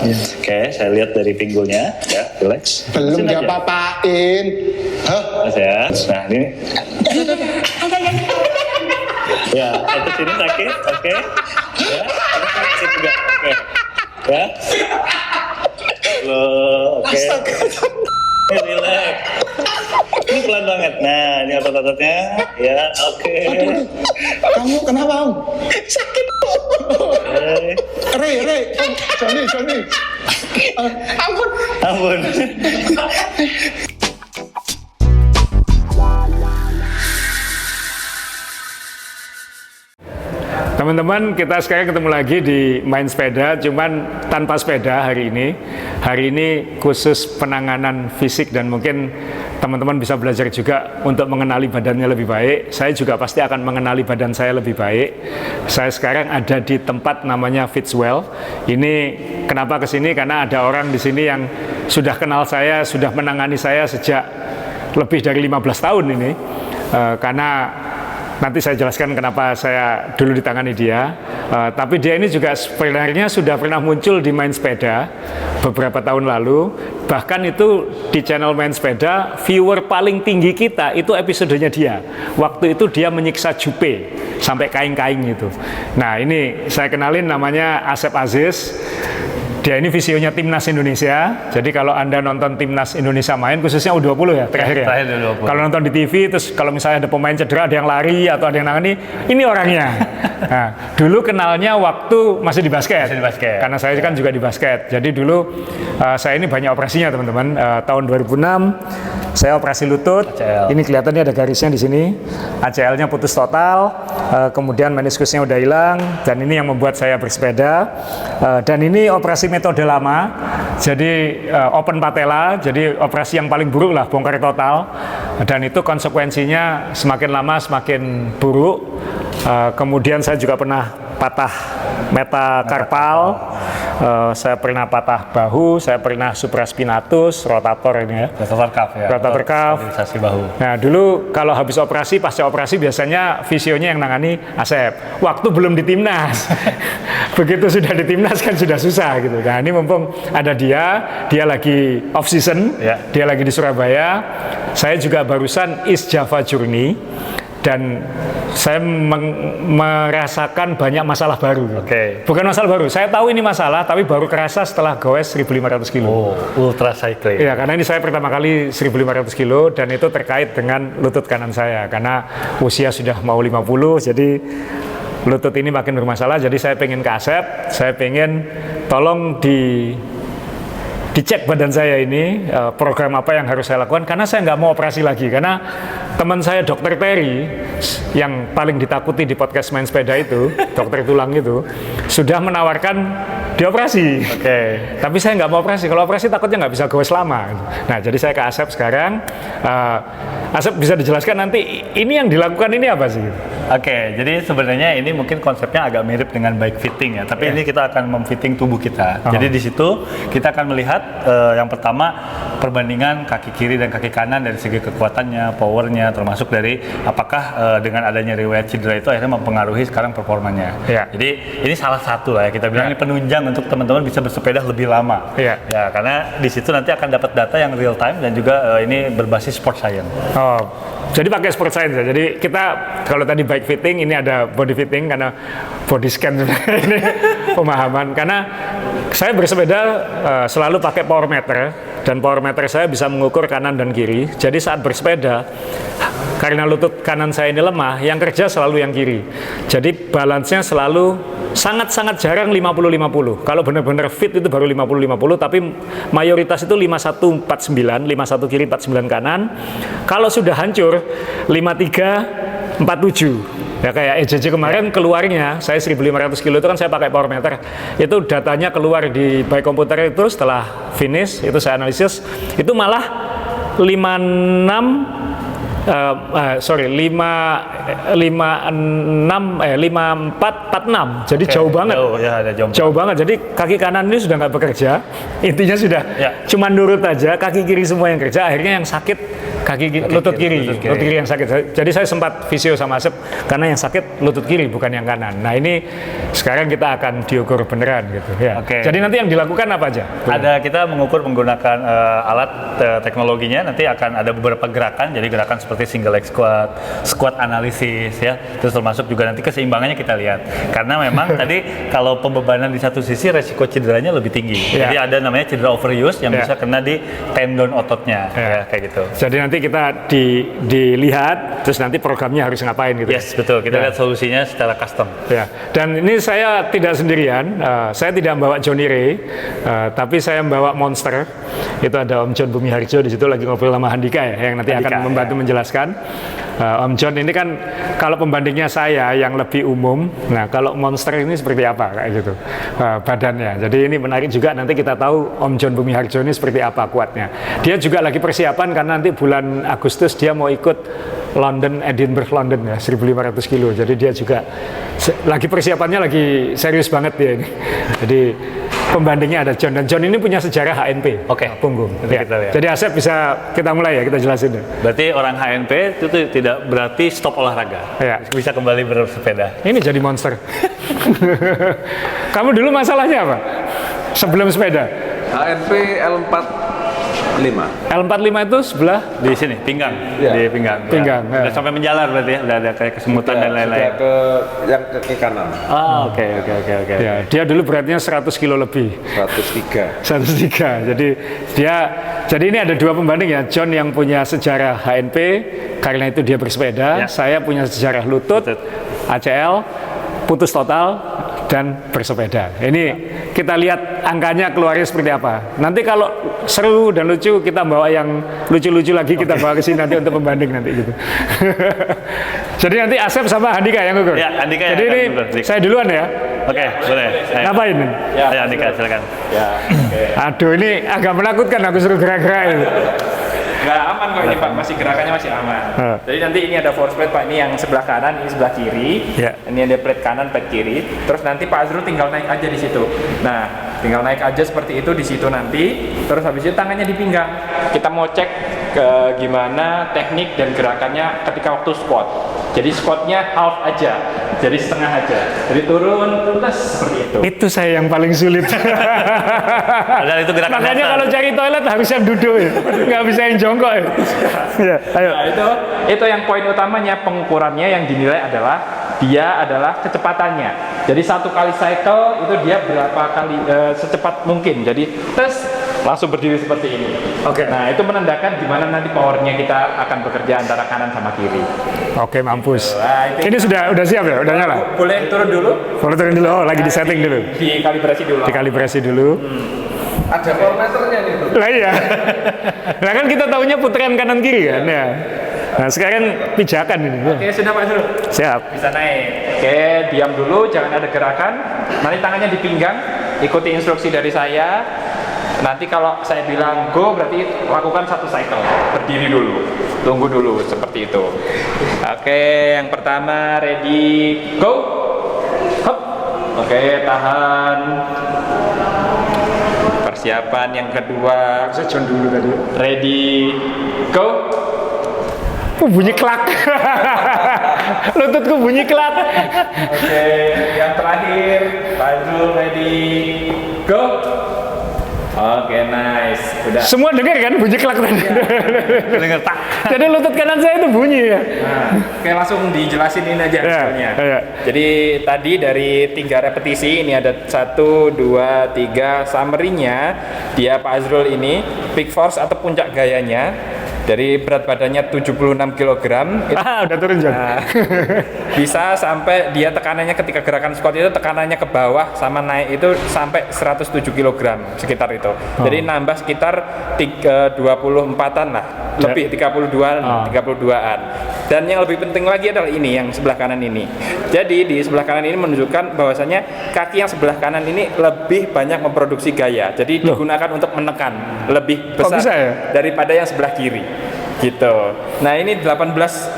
Oke, saya lihat dari pinggulnya, ya, relax. Belum Terusin aja. diapa-apain. Hah? Mas ya. Nah, ini. Ya, satu sini sakit, oke. Ya, ini sakit juga, oke. Ya. Loh, oke. Relax. Ini pelan banget. Nah, ini otot-ototnya. Ya, oke. Kamu kenapa, Om? Sakit. Oke. Re. Joni. Ampun. Ampun. Teman-teman, kita sekarang ketemu lagi di Main Sepeda, cuman tanpa sepeda hari ini. Hari ini khusus penanganan fisik dan mungkin teman-teman bisa belajar juga untuk mengenali badannya lebih baik. Saya juga pasti akan mengenali badan saya lebih baik. Saya sekarang ada di tempat namanya Fitswell. Ini kenapa ke sini? Karena ada orang di sini yang sudah kenal saya, sudah menangani saya sejak lebih dari 15 tahun ini. Karena nanti saya jelaskan kenapa saya dulu ditangani dia. Tapi dia ini juga sebenarnya sudah pernah muncul di Main Sepeda beberapa tahun lalu. Bahkan itu di channel Main Sepeda, viewer paling tinggi kita itu episodenya dia. Waktu itu dia menyiksa Jupe sampai kaing-kaing itu. Nah, ini saya kenalin, namanya Asep Aziz. Dia ini visionya Timnas Indonesia. Jadi kalau Anda nonton Timnas Indonesia main, khususnya U20 ya, terakhir ya. Terakhir U20. Kalau nonton di TV, terus kalau misalnya ada pemain cedera, ada yang lari atau ada yang nangani, ini orangnya. Nah, dulu kenalnya waktu masih di basket. Masih di basket. Karena saya kan juga di basket. Jadi dulu saya ini banyak operasinya, teman-teman. Tahun 2006 saya operasi lutut. ACL. Ini kelihatannya ada garisnya di sini. ACL-nya putus total. Kemudian meniskusnya udah hilang, dan ini yang membuat saya bersepeda. Dan ini operasi metode lama, jadi open patella, jadi operasi yang paling buruk lah, bongkar total. Dan itu konsekuensinya semakin lama semakin buruk. Kemudian saya juga pernah patah metakarpal, saya pernah patah bahu, saya pernah supraspinatus, rotator ini ya. rotator cuff ya. Rotator cuff. Stabilisasi bahu. Nah, dulu kalau habis operasi, pasca operasi biasanya visionya yang nangani Asep. Waktu belum di Timnas. Begitu sudah di Timnas kan sudah susah gitu. Nah, ini mumpung ada dia lagi off season, Ya. dia lagi di Surabaya. Saya juga barusan East Java Journey dan saya merasakan banyak masalah baru. Oke. Bukan masalah baru, saya tahu ini masalah, tapi baru kerasa setelah goes 1.500 kilo. Oh, ultra cycling. Iya, karena ini saya pertama kali 1.500 kilo dan itu terkait dengan lutut kanan saya. Karena usia sudah mau 50, jadi lutut ini makin bermasalah. Jadi saya pengen ke Asep, saya pengen tolong dicek badan saya ini, program apa yang harus saya lakukan, karena saya nggak mau operasi lagi. Karena teman saya Dokter Terry yang paling ditakuti di podcast Main Sepeda itu, dokter tulang itu, sudah menawarkan dioperasi. Oke. Tapi saya nggak mau operasi. Kalau operasi takutnya nggak bisa goes lama. Nah, jadi saya ke Asep sekarang. Asep bisa dijelaskan nanti ini yang dilakukan ini apa sih? Oke, jadi sebenarnya ini mungkin konsepnya agak mirip dengan bike fitting ya, tapi ini kita akan memfitting tubuh kita. Jadi di situ kita akan melihat yang pertama perbandingan kaki kiri dan kaki kanan dari segi kekuatannya, powernya, termasuk dari apakah dengan adanya riwayat cedera itu akhirnya mempengaruhi sekarang performanya. Ya. Jadi ini salah satu lah ya, kita bilang ini penunjang untuk teman-teman bisa bersepeda lebih lama. Ya. Ya, karena di situ nanti akan dapat data yang real time dan juga ini berbasis sport science. Oh, jadi pakai sport science ya. Jadi kita kalau tadi bike fitting, ini ada body fitting karena body scan sebenarnya ini pemahaman. Karena saya bersepeda selalu pakai power meter dan power meter saya bisa mengukur kanan dan kiri. Jadi saat bersepeda, karena lutut kanan saya ini lemah, yang kerja selalu yang kiri. Jadi balance-nya selalu sangat-sangat jarang 50-50. Kalau benar-benar fit itu baru 50-50, tapi mayoritas itu 51-49, 51 kiri, 49 kanan. Kalau sudah hancur 53-47. Ya kayak EJJ kemarin keluarnya, saya 1.500 kilo itu kan saya pakai power meter. Itu datanya keluar di bike komputer itu setelah finish, itu saya analisis, itu malah 56 sorry 5446 jadi jauh banget. Jauh, ya, ada Jauh banget. Jadi kaki kanan ini sudah nggak bekerja. Intinya sudah Ya. cuma nurut aja. Kaki kiri semua yang kerja. Akhirnya yang sakit lutut kiri yang sakit. Jadi saya sempat visio sama Asep karena yang sakit lutut kiri bukan yang kanan. Nah ini sekarang kita akan diukur beneran gitu ya. Oke. Jadi nanti yang dilakukan apa aja? Ada kita mengukur menggunakan alat teknologinya, nanti akan ada beberapa gerakan, jadi gerakan seperti single leg squat, squat analisis ya, terus termasuk juga nanti keseimbangannya kita lihat. Karena memang tadi kalau pembebanan di satu sisi resiko cederanya lebih tinggi. Ya. Jadi ada namanya cedera overuse yang Ya. bisa kena di tendon ototnya ya, kayak gitu. Jadi nanti kita dilihat, terus nanti programnya harus ngapain gitu. Yes, betul. Kita Ya. lihat solusinya secara custom. Ya, dan ini saya tidak sendirian, saya tidak membawa Johnny Ray, tapi saya membawa Monster. Itu ada Om John Bumi Harjo di situ lagi ngobrol sama Handika ya, yang nanti akan membantu menjelaskan. Om John ini kan kalau pembandingnya saya yang lebih umum, nah kalau Monster ini seperti apa kayak gitu badannya. Jadi ini menarik juga, nanti kita tahu Om John Bumi Harjo ini seperti apa kuatnya. Dia juga lagi persiapan karena nanti bulan Agustus dia mau ikut Edinburgh London ya, 1.500 kilo. Jadi dia juga lagi persiapannya lagi serius banget dia ini. Jadi pembandingnya ada John, dan John ini punya sejarah HNP. Oke. Punggung. Nanti Ya. kita lihat. Jadi Asep bisa kita mulai ya, kita jelasin deh. Berarti orang HNP itu tuh tidak berarti stop olahraga. Ya. Bisa kembali bersepeda. Ini jadi monster. Kamu dulu masalahnya apa? Sebelum sepeda? HNP L45. L45 itu sebelah Di sini, pinggang. Iya. Di pinggang. Pinggang, Ya. ya. Udah sampai menjalar berarti ya, udah ada kayak kesemutan dan lain-lain. Sudah ke yang kaki kanan. Oh, oke. ya, dia dulu beratnya 100 kilo lebih. 103. 103. Jadi ini ada dua pembanding ya. John yang punya sejarah HNP, karena itu dia bersepeda. Ya. Saya punya sejarah lutut, ACL, putus total, dan bersepeda. Ini kita lihat angkanya keluarnya seperti apa. Nanti kalau seru dan lucu, kita bawa yang lucu-lucu lagi, kita bawa ke sini nanti untuk pembanding nanti gitu. Jadi nanti Asep sama Handika yang ukur. Ya, Handika yang Jadi akan ini ukur. saya duluan ya. Oke, boleh. Ayo. Ngapain? Ayo, Andika, silakan. Ya, oke. Aduh, ini agak menakutkan, aku suruh gerak-gerak ini. Nggak aman kok ini Pak, masih gerakannya masih aman. Jadi nanti ini ada force plate Pak, ini yang sebelah kanan, ini sebelah kiri. Ya. Ini ada plate kanan, plate kiri. Terus nanti Pak Azrul tinggal naik aja di situ. Nah, tinggal naik aja seperti itu di situ nanti. Terus habis itu tangannya di pinggang. Kita mau cek gimana teknik dan gerakannya ketika waktu squat. Jadi squatnya half aja, jadi setengah aja. Jadi turun terus seperti itu. Itu saya yang paling sulit. Padahal itu gerakan Makanya dasar. kalau cari toilet harus yang duduk ya. Nggak bisa yang jongkok ya. Ya, ayo. Nah, itu yang poin utamanya, pengukurannya yang dinilai adalah dia adalah kecepatannya. Jadi satu kali cycle itu dia berapa kali secepat mungkin. Jadi tes langsung berdiri seperti ini. Oke. Nah, itu menandakan di mana nanti powernya kita akan bekerja antara kanan sama kiri. Oke, mampus. Nah, itu Ini sudah siap ya? Udah nyala? boleh turun dulu. Boleh turun dulu. Oh, lagi di setting dulu. Dikalibrasi dulu. Dikalibrasi dulu. Ada voltmeternya nih, Bro. Lah iya. Nah kan kita taunya putaran kanan kiri kan ya. Nah sekarang pijakan ini. Oke, sudah Pak Zul. Siap. Bisa naik. Oke, diam dulu, jangan ada gerakan. Nanti tangannya di pinggang, ikuti instruksi dari saya. Nanti kalau saya bilang go, berarti lakukan satu cycle. Berdiri dulu, tunggu dulu, seperti itu. Oke, yang pertama ready, go. Hop. Oke, tahan. Persiapan yang kedua, Saya John dulu tadi. ready, go. Bunyi klak. Lututku bunyi klak. Oke, yang terakhir, Pak Zul ready, go. Oke, nice. Udah. Semua dengar kan bunyi klak tadi. Dengar tak. Jadi lutut kanan saya itu bunyi ya. Nah, oke, langsung dijelasin ini aja Ya, hasilnya. ya. Jadi tadi dari 3 repetisi ini ada 1, 2, 3 summary-nya dia Pak Azrul ini peak force atau puncak gayanya dari berat badannya 76 kg Udah turun John. Nah, bisa sampai dia tekanannya ketika gerakan squat itu tekanannya ke bawah sama naik itu sampai 107 kg sekitar itu. Jadi nambah sekitar 24-an lah, lebih 32-an, 32-an. Dan yang lebih penting lagi adalah ini yang sebelah kanan ini. Jadi di sebelah kanan ini menunjukkan bahwasanya kaki yang sebelah kanan ini lebih banyak memproduksi gaya. Jadi digunakan untuk menekan lebih Kok besar bisa ya? daripada yang sebelah kiri. gitu. Nah ini 18,4%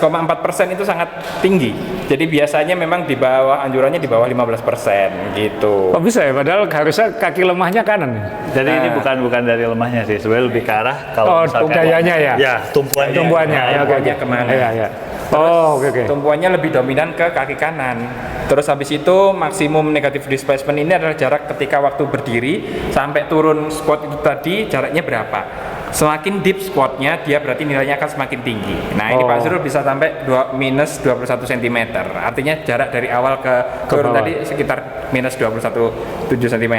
itu sangat tinggi. Jadi biasanya memang di bawah anjurannya di bawah 15% gitu. Kok bisa ya? Padahal harusnya kaki lemahnya kanan. Jadi ini bukan dari lemahnya sih, sebenarnya lebih ke arah Oh, kalau misalkan gayanya ya? Ya, tumpuannya. Tumpuannya, ya, oke, oke. Tumpuannya kemana? Iya, iya. Oh, oke, oke. Tumpuannya lebih dominan ke kaki kanan. Terus habis itu maksimum negative displacement ini adalah jarak ketika waktu berdiri sampai turun squat itu tadi jaraknya berapa. Semakin deep squatnya dia berarti nilainya akan semakin tinggi. Nah ini Oh. Pak Zul bisa sampai minus 21 cm. Artinya jarak dari awal ke turun bawah. tadi sekitar minus 21,7 cm.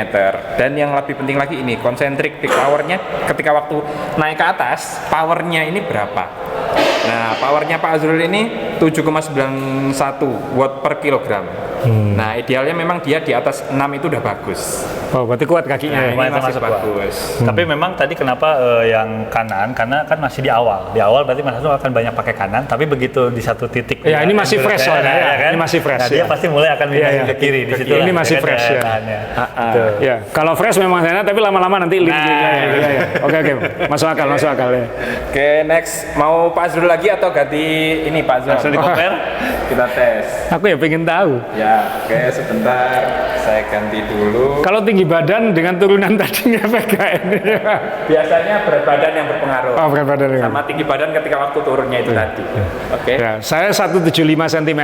Dan yang lebih penting lagi ini concentric peak powernya ketika waktu naik ke atas powernya ini berapa. Nah powernya Pak Azrul ini 7,91 watt per kilogram. Nah idealnya memang dia di atas 6 itu udah bagus. Oh, berarti kuat kakinya. Nah, Ya? ini masih termasuk kuat. bagus. Tapi memang tadi kenapa yang kanan? Karena kan masih di awal. Di awal berarti Mas Hasnul akan banyak pakai kanan, tapi begitu di satu titik. Ya, ini masih fresh soalnya, ya. kan? Ini masih fresh, Nah, dia ya. pasti mulai akan pindahin Iya, iya. ke kiri di Ke situ. kiri. Ini lah, masih kan, fresh, ya. tahannya. Tuh. Ya, kalau fresh memang sana, tapi lama-lama nanti lean Nah, juga. Ya, ya, ya. Oke, oke. Masuk akal ya. Oke, next mau Pak Azrul lagi atau ganti ini Pak Azrul? Langsung di compare. Kita tes. Aku ya pengen tahu. Ya, oke sebentar. Saya ganti dulu. Kalau tinggi badan dengan turunan tadi ngefek gak ini? Biasanya berat badan yang berpengaruh. Oh, berat badan. Sama tinggi badan ketika waktu turunnya itu tadi. Oke. Ya, saya 175 cm,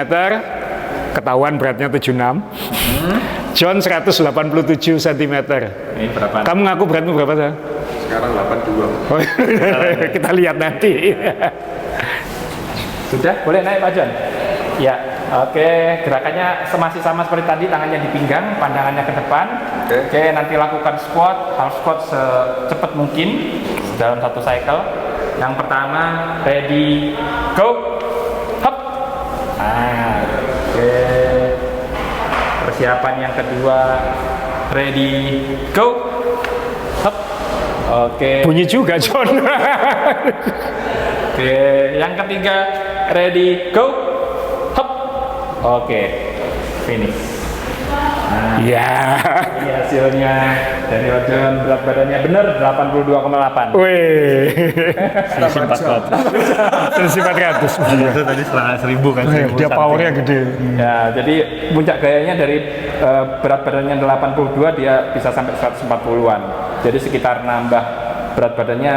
ketahuan beratnya 76. John 187 cm. Ini berapa? Kamu ngaku beratmu berapa, Sa? Sekarang 82. Oh, kita lihat nanti. Sudah? Boleh naik Pak John? Ya. Oke, gerakannya masih sama seperti tadi, tangannya di pinggang, pandangannya ke depan. Oke, nanti lakukan squat, half squat secepat mungkin dalam satu cycle. Yang pertama, ready, go, hop. Nah, oke. Persiapan yang kedua, ready, go, hop. Oke. Bunyi juga, John. Oke, yang ketiga, ready, go, hop. Oke, finish. Ya. Ini hasilnya dari Ojon, berat badannya benar 82,8. Wih. Selisih 400. Selisih 400. Itu tadi serangan 1000 kan. 1000 Dia something. powernya gede. Ya, jadi puncak gayanya dari berat badannya 82 dia bisa sampai 140-an. Jadi sekitar nambah berat badannya,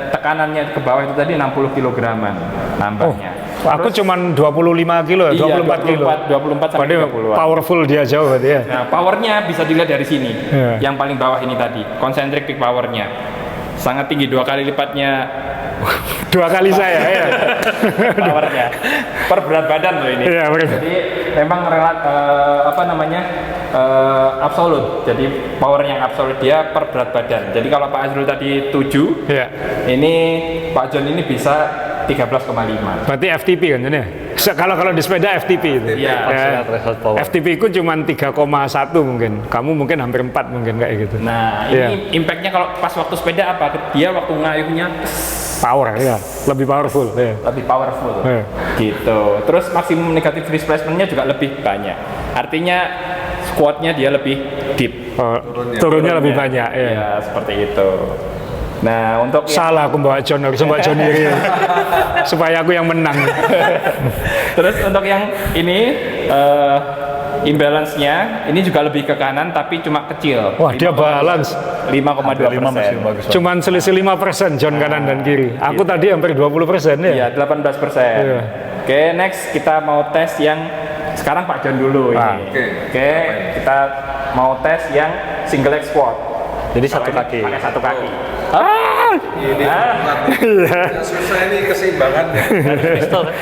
tekanannya ke bawah itu tadi 60 kilograman nambahnya. Aku cuman 25 kilo, Iya, 24 kilo. 24 sampai Padahal 30-an. powerful dia jauh berarti ya. Nah, powernya bisa dilihat dari sini. Iya. Yang paling bawah ini tadi, concentric peak powernya. Sangat tinggi, 2 kali lipatnya 2 kali saya ya. powernya. Per berat badan loh ini. Iya, benar. Jadi memang absolut. Jadi power yang absolut dia per berat badan. Jadi kalau Pak Azrul tadi 7, Iya. ini Pak John ini bisa 13,5. Berarti FTP kan ini. Kalau di sepeda FTP itu. Iya. Maksimal threshold power. FTP ku cuma 3,1 mungkin. Kamu mungkin hampir 4 mungkin kayak gitu. Nah, Iya. ini impactnya kalau pas waktu sepeda apa? Dia waktu ngayuhnya Power ya, lebih powerful. Ya. lebih powerful. Iya. Gitu. Terus maksimum negative displacement-nya juga lebih banyak. Artinya squat-nya dia lebih deep. Oh, turunnya lebih banyak. Ya. Ya, seperti itu. Nah, untuk yang- Salah aku bawa John, harus bawa John diri. Supaya aku yang menang. terus untuk yang ini imbalance-nya ini juga lebih ke kanan tapi cuma kecil. Wah, dia balance. 5 masih 5,2%. bagus. Cuman selisih 5% John kanan dan kiri. Aku tadi hampir 20% ya. Iya, 18%. Iya. Oke, next kita mau tes yang sekarang Pak John dulu Ah. ini. Oke, kita mau tes yang single leg squat. Jadi satu Kalau ini kaki. Pakai satu kaki. Ini susah ini keseimbangan ya. Pistol kan?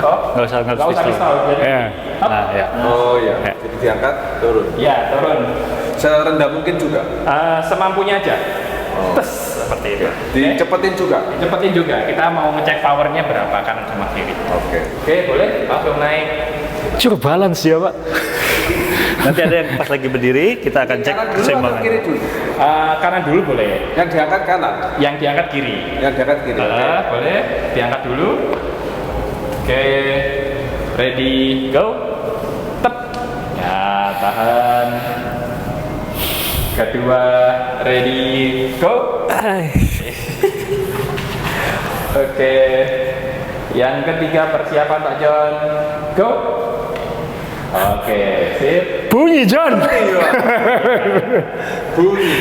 Oh, Nggak usah nggak usah pistol. Jadi, Ya. Nah, ya. Oh iya. Jadi diangkat turun. ya turun. Serendah mungkin juga. Semampunya aja. Tes seperti itu. Dicepetin juga. Cepetin juga. Kita mau ngecek powernya berapa kanan sama kiri. Oke. Oke, boleh langsung naik. Cur balance ya, Pak. Nanti ada yang pas lagi berdiri, kita akan cek Kanan dulu atau keseimbangan. kiri dulu? Kanan dulu boleh. Yang diangkat kanan. Yang diangkat kiri. Yang diangkat kiri. Boleh diangkat dulu. Oke, ready, go. Tep. Ya, tahan. Kedua, ready, go. Oke, Yang ketiga persiapan Pak John. Go. Oke, sip. Bunyi John. Bunyi.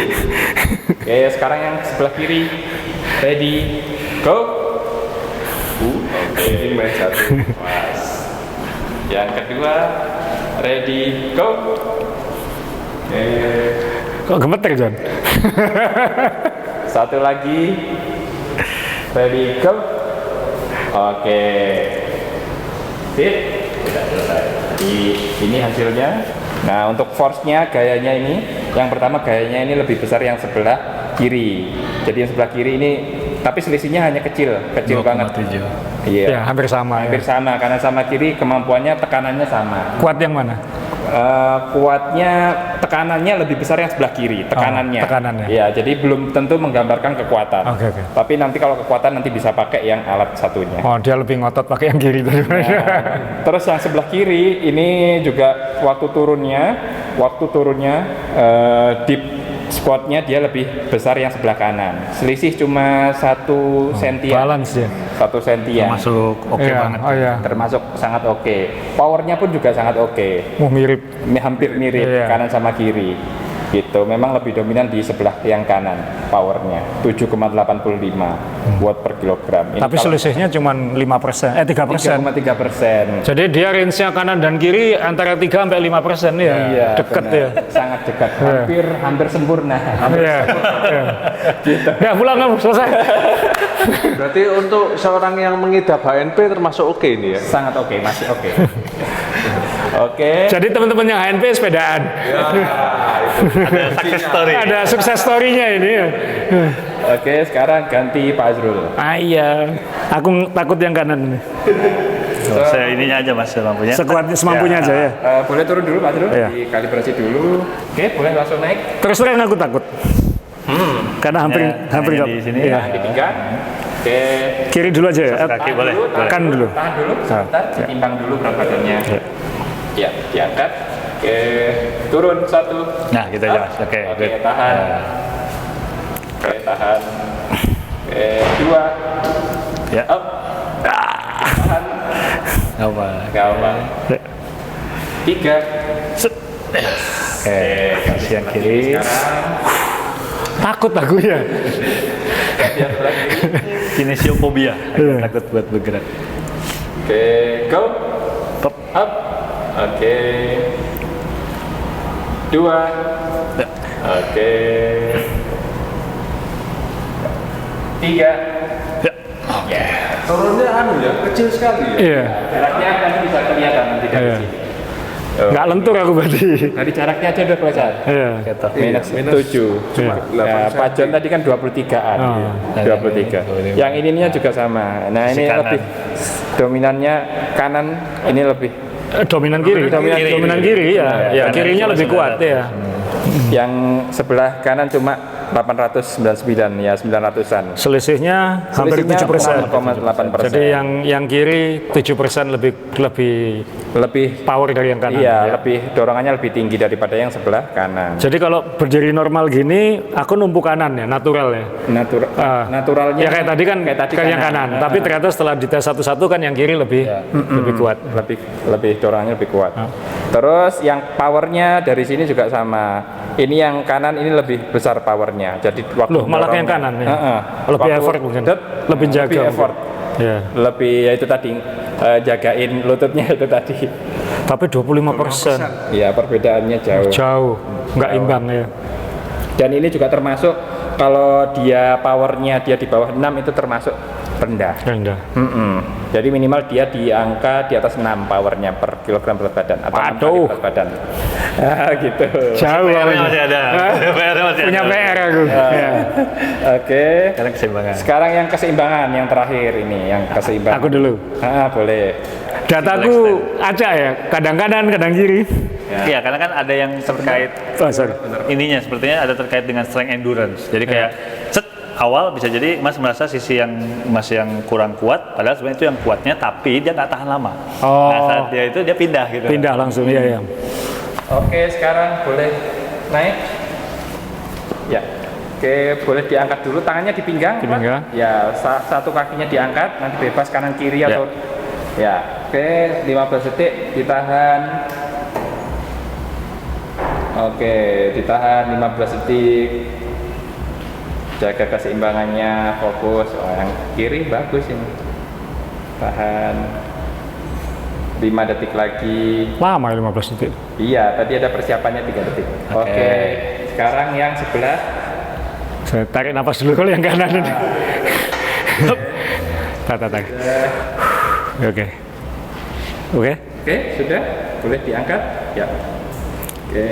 Oke, sekarang yang sebelah kiri. Ready. Go. Oke, ini main satu. Pas. Yang kedua. Ready. Go. Oke. Kok gemeter John? Satu lagi. Ready. Go. Oke. Sip. Sudah selesai. Jadi ini hasilnya. Nah, untuk force-nya, gayanya ini, yang pertama gayanya ini lebih besar yang sebelah kiri. Jadi yang sebelah kiri ini, tapi selisihnya hanya kecil banget. 2,7. Iya. Ya, hampir sama. Hampir sama, karena sama kiri kemampuannya tekanannya sama. Kuat yang mana? Kuatnya tekanannya lebih besar yang sebelah kiri, tekanannya. Tekanannya. Ya, jadi belum tentu menggambarkan kekuatan. Oke. Tapi nanti kalau kekuatan nanti bisa pakai yang alat satunya. Oh, dia lebih ngotot pakai yang kiri tadi. Terus yang sebelah kiri ini juga waktu turunnya deep squatnya dia lebih besar yang sebelah kanan. Selisih cuma 1 sentian. Balance ya. 1 sentian. Masuk oke Iya, banget. Oh iya. Termasuk sangat oke. Powernya pun juga sangat oke. Mirip. Hampir mirip Iya. kanan sama kiri. Gitu. Memang lebih dominan di sebelah yang kanan powernya 7,85 watt per kilogram. Ini Tapi kalau selisihnya cuma 5%, 3%. 3,3%. Jadi dia range-nya kanan dan kiri antara 3 sampai 5% ya. Iya, Deket benar. ya. Sangat dekat, hampir sempurna. Iya. Iya. Ya pulang kamu selesai. Berarti untuk seorang yang mengidap HNP termasuk oke ini ya? Sangat oke, masih oke. Oke. Jadi teman-teman yang HNP sepedaan. Ada success story. Ada sukses story-nya ini ya. Oke, sekarang ganti Pak Azrul. Iya. Aku takut yang kanan ini. Saya ininya aja Mas lampunya. Sekuat semampunya aja ya. Boleh turun dulu Pak Azrul, Iya. dikalibrasi dulu. Oke, boleh langsung naik. Terus terang aku takut. Karena hampir Ya, hampir hanya nggak- di sini. iya. Di pinggang. Oke. Kiri dulu aja ya. Kaki boleh. Kan dulu. Tahan dulu, sebentar. Ditimbang dulu berat badannya. Ya, diangkat. Oke, turun 1. Nah, gitu aja Mas. Oke, Oke, good. tahan. Oke, tahan. Oke, 2. Ya. Up. Tahan. Apa? Gak apa. 3. Oke, kasih yang kiri. Sekarang Takut aku ya. yang sebelah kiri. Kinesiofobia. Iya. Takut buat bergerak. Oke, go. Pop. Up. Oke. 2. Ya. Oke. 3. Ya. Turunnya kecil sekali ya? Iya. Jaraknya nanti bisa kelihatan nanti dari Iya. sini. Nggak lentur aku berarti. Dari jaraknya aja udah kelihatan. Iya. Gitu. Minus 7. Iya. Ya, Pak John tadi kan 23-an. Oh. 23. Yang ininya juga sama. Nah, ini kanan. lebih dominannya kanan, ini lebih Dominan kiri. Dominan kiri ya. Ya, Kanan kirinya cuma lebih kuat 900. ya. yang sebelah kanan cuma 899 ya 900-an. Selisihnya hampir Selisihnya 7%. 0,8%. Jadi yang kiri 7% lebih lebih power dari yang kanan. iya, ya. lebih dorongannya lebih tinggi daripada yang sebelah kanan. Jadi kalau berdiri normal gini, aku numpuk kanan ya, natural ya. Naturalnya Ya kayak tadi kan yang kanan. Tapi ternyata setelah dites satu-satu kan yang kiri lebih kuat. lebih dorongannya lebih kuat. Terus yang powernya dari sini juga sama. Ini yang kanan ini lebih besar powernya. Jadi waktu Loh, malah yang dorongnya- kanan ya. Lebih Waktu effort mungkin. det, Lebih jaga Lebih mungkin. effort. Ya. Lebih ya itu tadi jagain lututnya itu tadi. Tapi 25%. Ya perbedaannya jauh. Jauh, nggak imbang ya. Dan ini juga termasuk kalau dia powernya dia di bawah 6 itu termasuk rendah. Rendah. Jadi minimal dia di angka di atas 6 powernya per kilogram berat badan atau 6 kali Waduh. berat badan. Gitu. Jauh. PR-nya aku. masih ada. Hah? PR-nya masih Punya ada. PR aku. Ya. Oke. Sekarang keseimbangan. Sekarang yang keseimbangan yang terakhir ini yang keseimbangan. Aku dulu. Boleh. Dataku acak ya, kadang kanan, kadang kiri. Iya, karena kan ada yang terkait Oh, sorry. ininya sepertinya ada terkait dengan strength endurance. Jadi kayak set awal bisa jadi Mas merasa sisi yang Mas yang kurang kuat, padahal sebenarnya itu yang kuatnya, tapi dia nggak tahan lama. Oh. Nah saat dia itu dia pindah gitu. Pindah langsung ya ya. Oke, sekarang boleh naik. Ya. Oke, boleh diangkat dulu, tangannya di pinggang. Di Pak. pinggang. Ya, satu kakinya diangkat, nanti bebas kanan kiri atau ya. Oke, 15 detik ditahan. Oke, ditahan 15 detik. Jaga keseimbangannya, fokus. Oh, yang kiri bagus ini. Tahan. 5 detik lagi. Lama 15 detik. Iya, tadi ada persiapannya 3 detik. Oke. Sekarang yang sebelah. Saya tarik nafas dulu kalau yang kanan ini. Tarik. Oke. Oke. Oke, sudah. Boleh diangkat? Ya. Oke.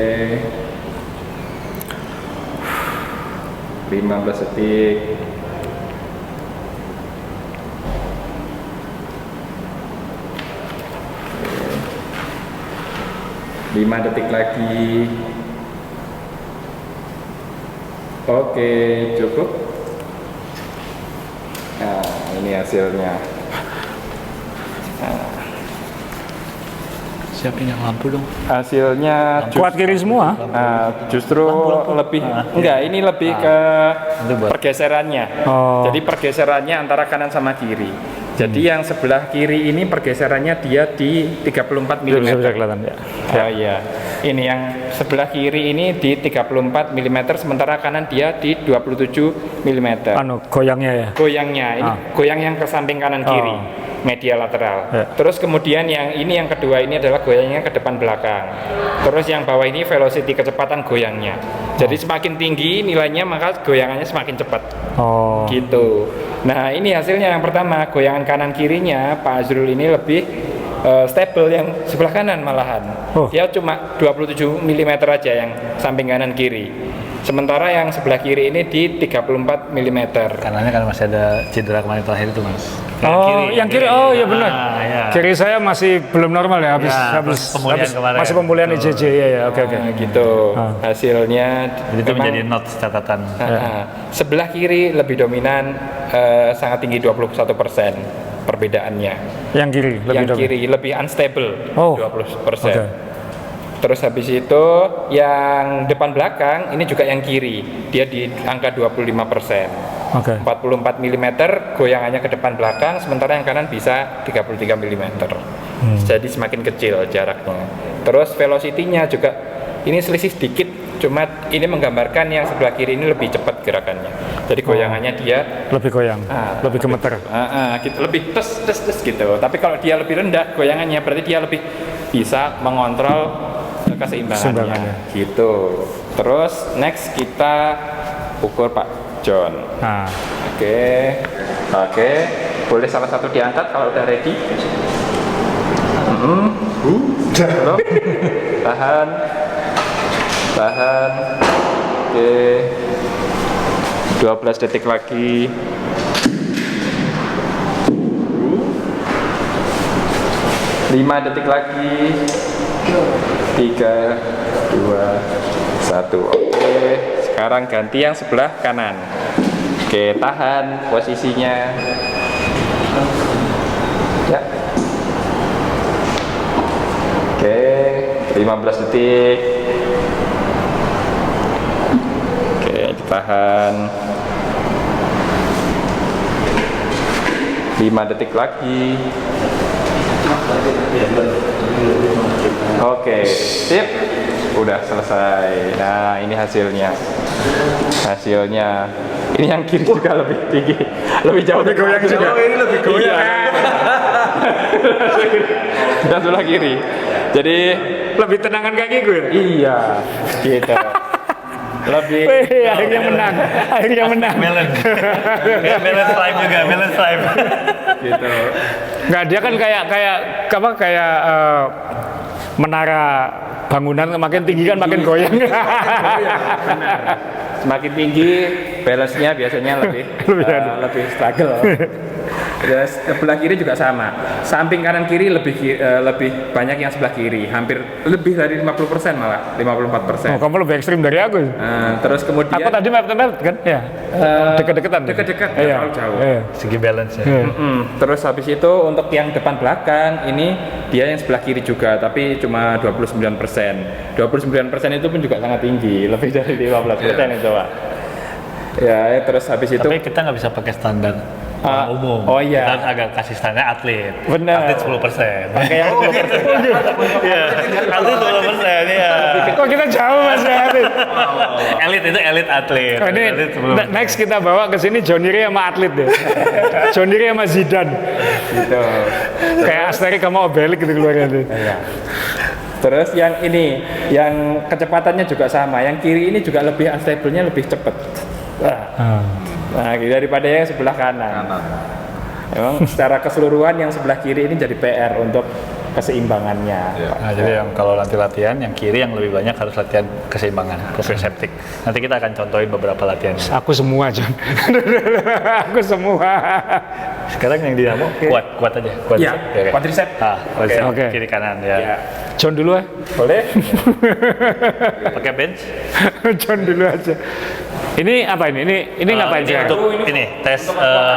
15 detik. Oke. 5 detik lagi. Oke, cukup. Nah, ini hasilnya. Siapin yang lampu dong. Hasilnya Kuat kiri semua. justru lebih enggak, ini lebih ke pergeserannya. Oh. Jadi pergeserannya antara kanan sama kiri. Jadi yang sebelah kiri ini pergeserannya dia di 34 mm. Bisa kelihatan ya. Ya, iya. Ini yang sebelah kiri ini di 34 mm, sementara kanan dia di 27 mm. Goyangnya ya. Goyangnya ini goyang yang ke samping kanan kiri, Oh. media lateral. Ya. Terus kemudian yang ini yang kedua ini adalah goyangnya ke depan belakang. Terus yang bawah ini velocity, kecepatan goyangnya. Jadi semakin tinggi nilainya maka goyangannya semakin cepat. Oh. Gitu. Nah, ini hasilnya yang pertama, goyangan kanan kirinya Pak Azrul ini lebih stable yang sebelah kanan malahan. Oh. Dia cuma 27 mm aja yang samping kanan kiri. Sementara yang sebelah kiri ini di 34 mm. Kanannya kan masih ada cedera kemarin terakhir itu mas. Yang kiri. Oh iya benar. Ya. Kiri saya masih belum normal ya, habis pemulihan kemarin. masih pemulihan IJJ ya. Oke. Gitu. Hasilnya Jadi itu menjadi notes catatan. Sebelah kiri lebih dominan, sangat tinggi 21% perbedaannya. Yang kiri lebih Yang dominan. kiri lebih unstable, Oh. 20%. Oke. Terus habis itu yang depan belakang ini juga yang kiri, dia di angka 25%. Oke. 44 mm goyangannya ke depan belakang, sementara yang kanan bisa 33 mm. Jadi semakin kecil jaraknya. Terus velocity-nya juga ini selisih sedikit, cuma ini menggambarkan yang sebelah kiri ini lebih cepat gerakannya. Jadi goyangannya dia Lebih goyang, lebih gemeter. gitu, lebih tes gitu. Tapi kalau dia lebih rendah goyangannya, berarti dia lebih bisa mengontrol keseimbangannya. Gitu. Terus next kita ukur Pak John. Nah, Oke, boleh salah satu diangkat kalau udah ready. Belum. Tahan. Oke. 12 detik lagi. 5 detik lagi. 3, 2, 1. Oke, sekarang ganti yang sebelah kanan. Oke, tahan posisinya. Ya. Oke, 15 detik. Oke, ditahan. 5 detik lagi. Oke, sip. Udah selesai. Nah, ini hasilnya. Ini yang kiri juga lebih tinggi, lebih jauh. Lebih goyang juga. Oh, ini lebih goyang. Dan sebelah kiri. Jadi lebih tenangan kaki gue. iya, gitu. Lebih. Akhirnya menang. Melon. Melon slime juga, melon slime. Gitu. Nggak, dia kan kayak menara bangunan makin tinggi kan makin goyang. Semakin tinggi balance-nya biasanya lebih struggle. Terus sebelah kiri juga sama. Samping kanan kiri lebih banyak yang sebelah kiri, hampir lebih dari 50% malah, 54%. Oh, kamu lebih ekstrim dari aku. Terus kemudian Aku tadi mepet-mepet kan? Ya. Dekat-dekatan. dekat-dekat, Iya. terlalu jauh. Iya. Segi balance ya. Terus habis itu untuk yang depan belakang ini dia yang sebelah kiri juga, tapi cuma 29%. 29% itu pun juga sangat tinggi, lebih dari 15% ya coba. Ya, terus habis itu Tapi kita nggak bisa pakai standar orang umum. oh iya. Kita agak kasih standar atlet. Benar. Atlet 10%. pakai yang Iya. Atlet 10%. Iya. Kok kita jauh Mas ya? Elit itu elit atlet. Oh, ini Elit 10%. next kita bawa ke sini John Iri sama atlet deh. John Iri sama Zidane. gitu. Kayak Asterix sama Obelix gitu keluarnya tuh. Iya. Terus yang ini, yang kecepatannya juga sama. Yang kiri ini juga lebih unstable-nya lebih cepat. Nah, daripada yang sebelah kanan. Memang secara keseluruhan yang sebelah kiri ini jadi PR untuk keseimbangannya. Nah, jadi yang kalau nanti latihan, yang kiri yang lebih banyak harus latihan keseimbangan, proprioceptic. Nanti kita akan contohin beberapa latihan. Aku semua John. Aku semua. Sekarang yang dinamo kuat aja. Iya, Oke. quadricep. Quadricep Oke. kiri kanan ya. Ya. John dulu ya. Boleh? Pakai bench. John dulu aja. Ini apa ini? Ini ngapain sih? Untuk ini tes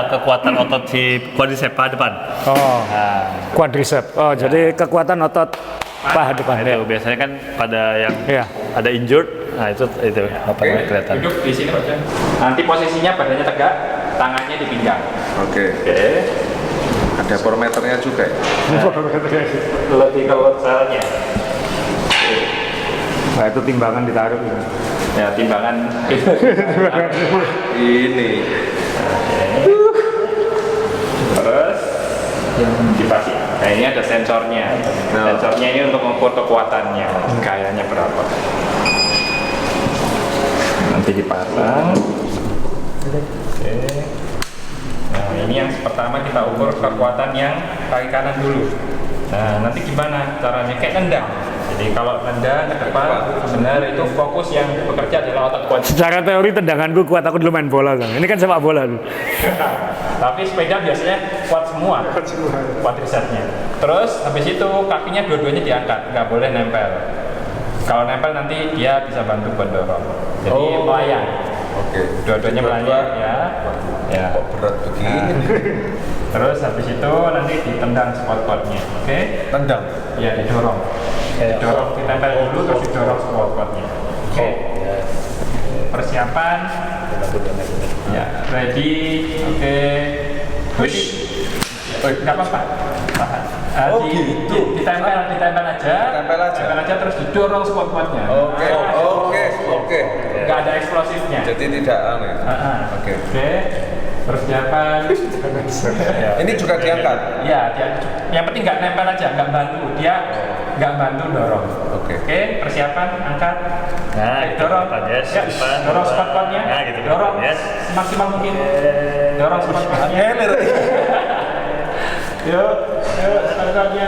kekuatan otot si quadricep paha depan. Oh, Nah, quadricep. Oh, jadi kekuatan otot paha depan ya. itu biasanya kan pada yang Iya. ada injured, nah itu apa namanya kelihatan. Duduk di sini Pak Jan. Nanti posisinya badannya tegak, tangannya di pinggang. Oke. Ada barometernya juga ya? Lebih ke lutsalnya. Nah, itu timbangan ditaruh. Ya, timbangan. Ini. Terus dipasang. Nah, ini ada sensornya. Sensornya ini untuk mengukur kekuatannya, gayanya berapa. Nanti dipasang. Oke. Nah, ini yang pertama kita ukur kekuatan yang kaki kanan dulu. Nah, nanti gimana caranya? Kayak nendang. Jadi kalau nendang ke depan, sebenarnya itu fokus yang bekerja adalah otot quadriceps. Secara teori tendanganku kuat, aku dulu main bola kan. Ini kan sepak bola dulu. Tapi sepeda biasanya kuat semua, quadricepsnya. Terus habis itu kakinya dua-duanya diangkat, nggak boleh nempel. Kalau nempel nanti dia bisa bantu buat dorong. Jadi melayang. Oke. Dua-duanya melayang ya. Ya. Kok berat begini? Terus habis itu nanti ditendang squat-squatnya. Oke? Tendang. Ya, didorong. Didorong, ditempel dulu terus didorong squat-squatnya. Oke. Persiapan. Ya, ready. Oke. Push. Nggak apa-apa. Tahan. Ditempel aja. Ditempel aja. Terus didorong squat-squatnya. Oke. Nggak ada eksplosifnya. Jadi tidak aneh. Oke. Oke. Persiapan. Ini juga diangkat. Ya, yang penting nggak nempel aja, nggak bantu. Dia nggak bantu dorong. Oke. Oke, persiapan, angkat. Nah, Dorong. yes, Ya, depan, dorong depan. squat-squatnya. Nah, gitu. Dorong Yes. semaksimal mungkin. Dorong squat-squatnya. Yuk, squat-squatnya.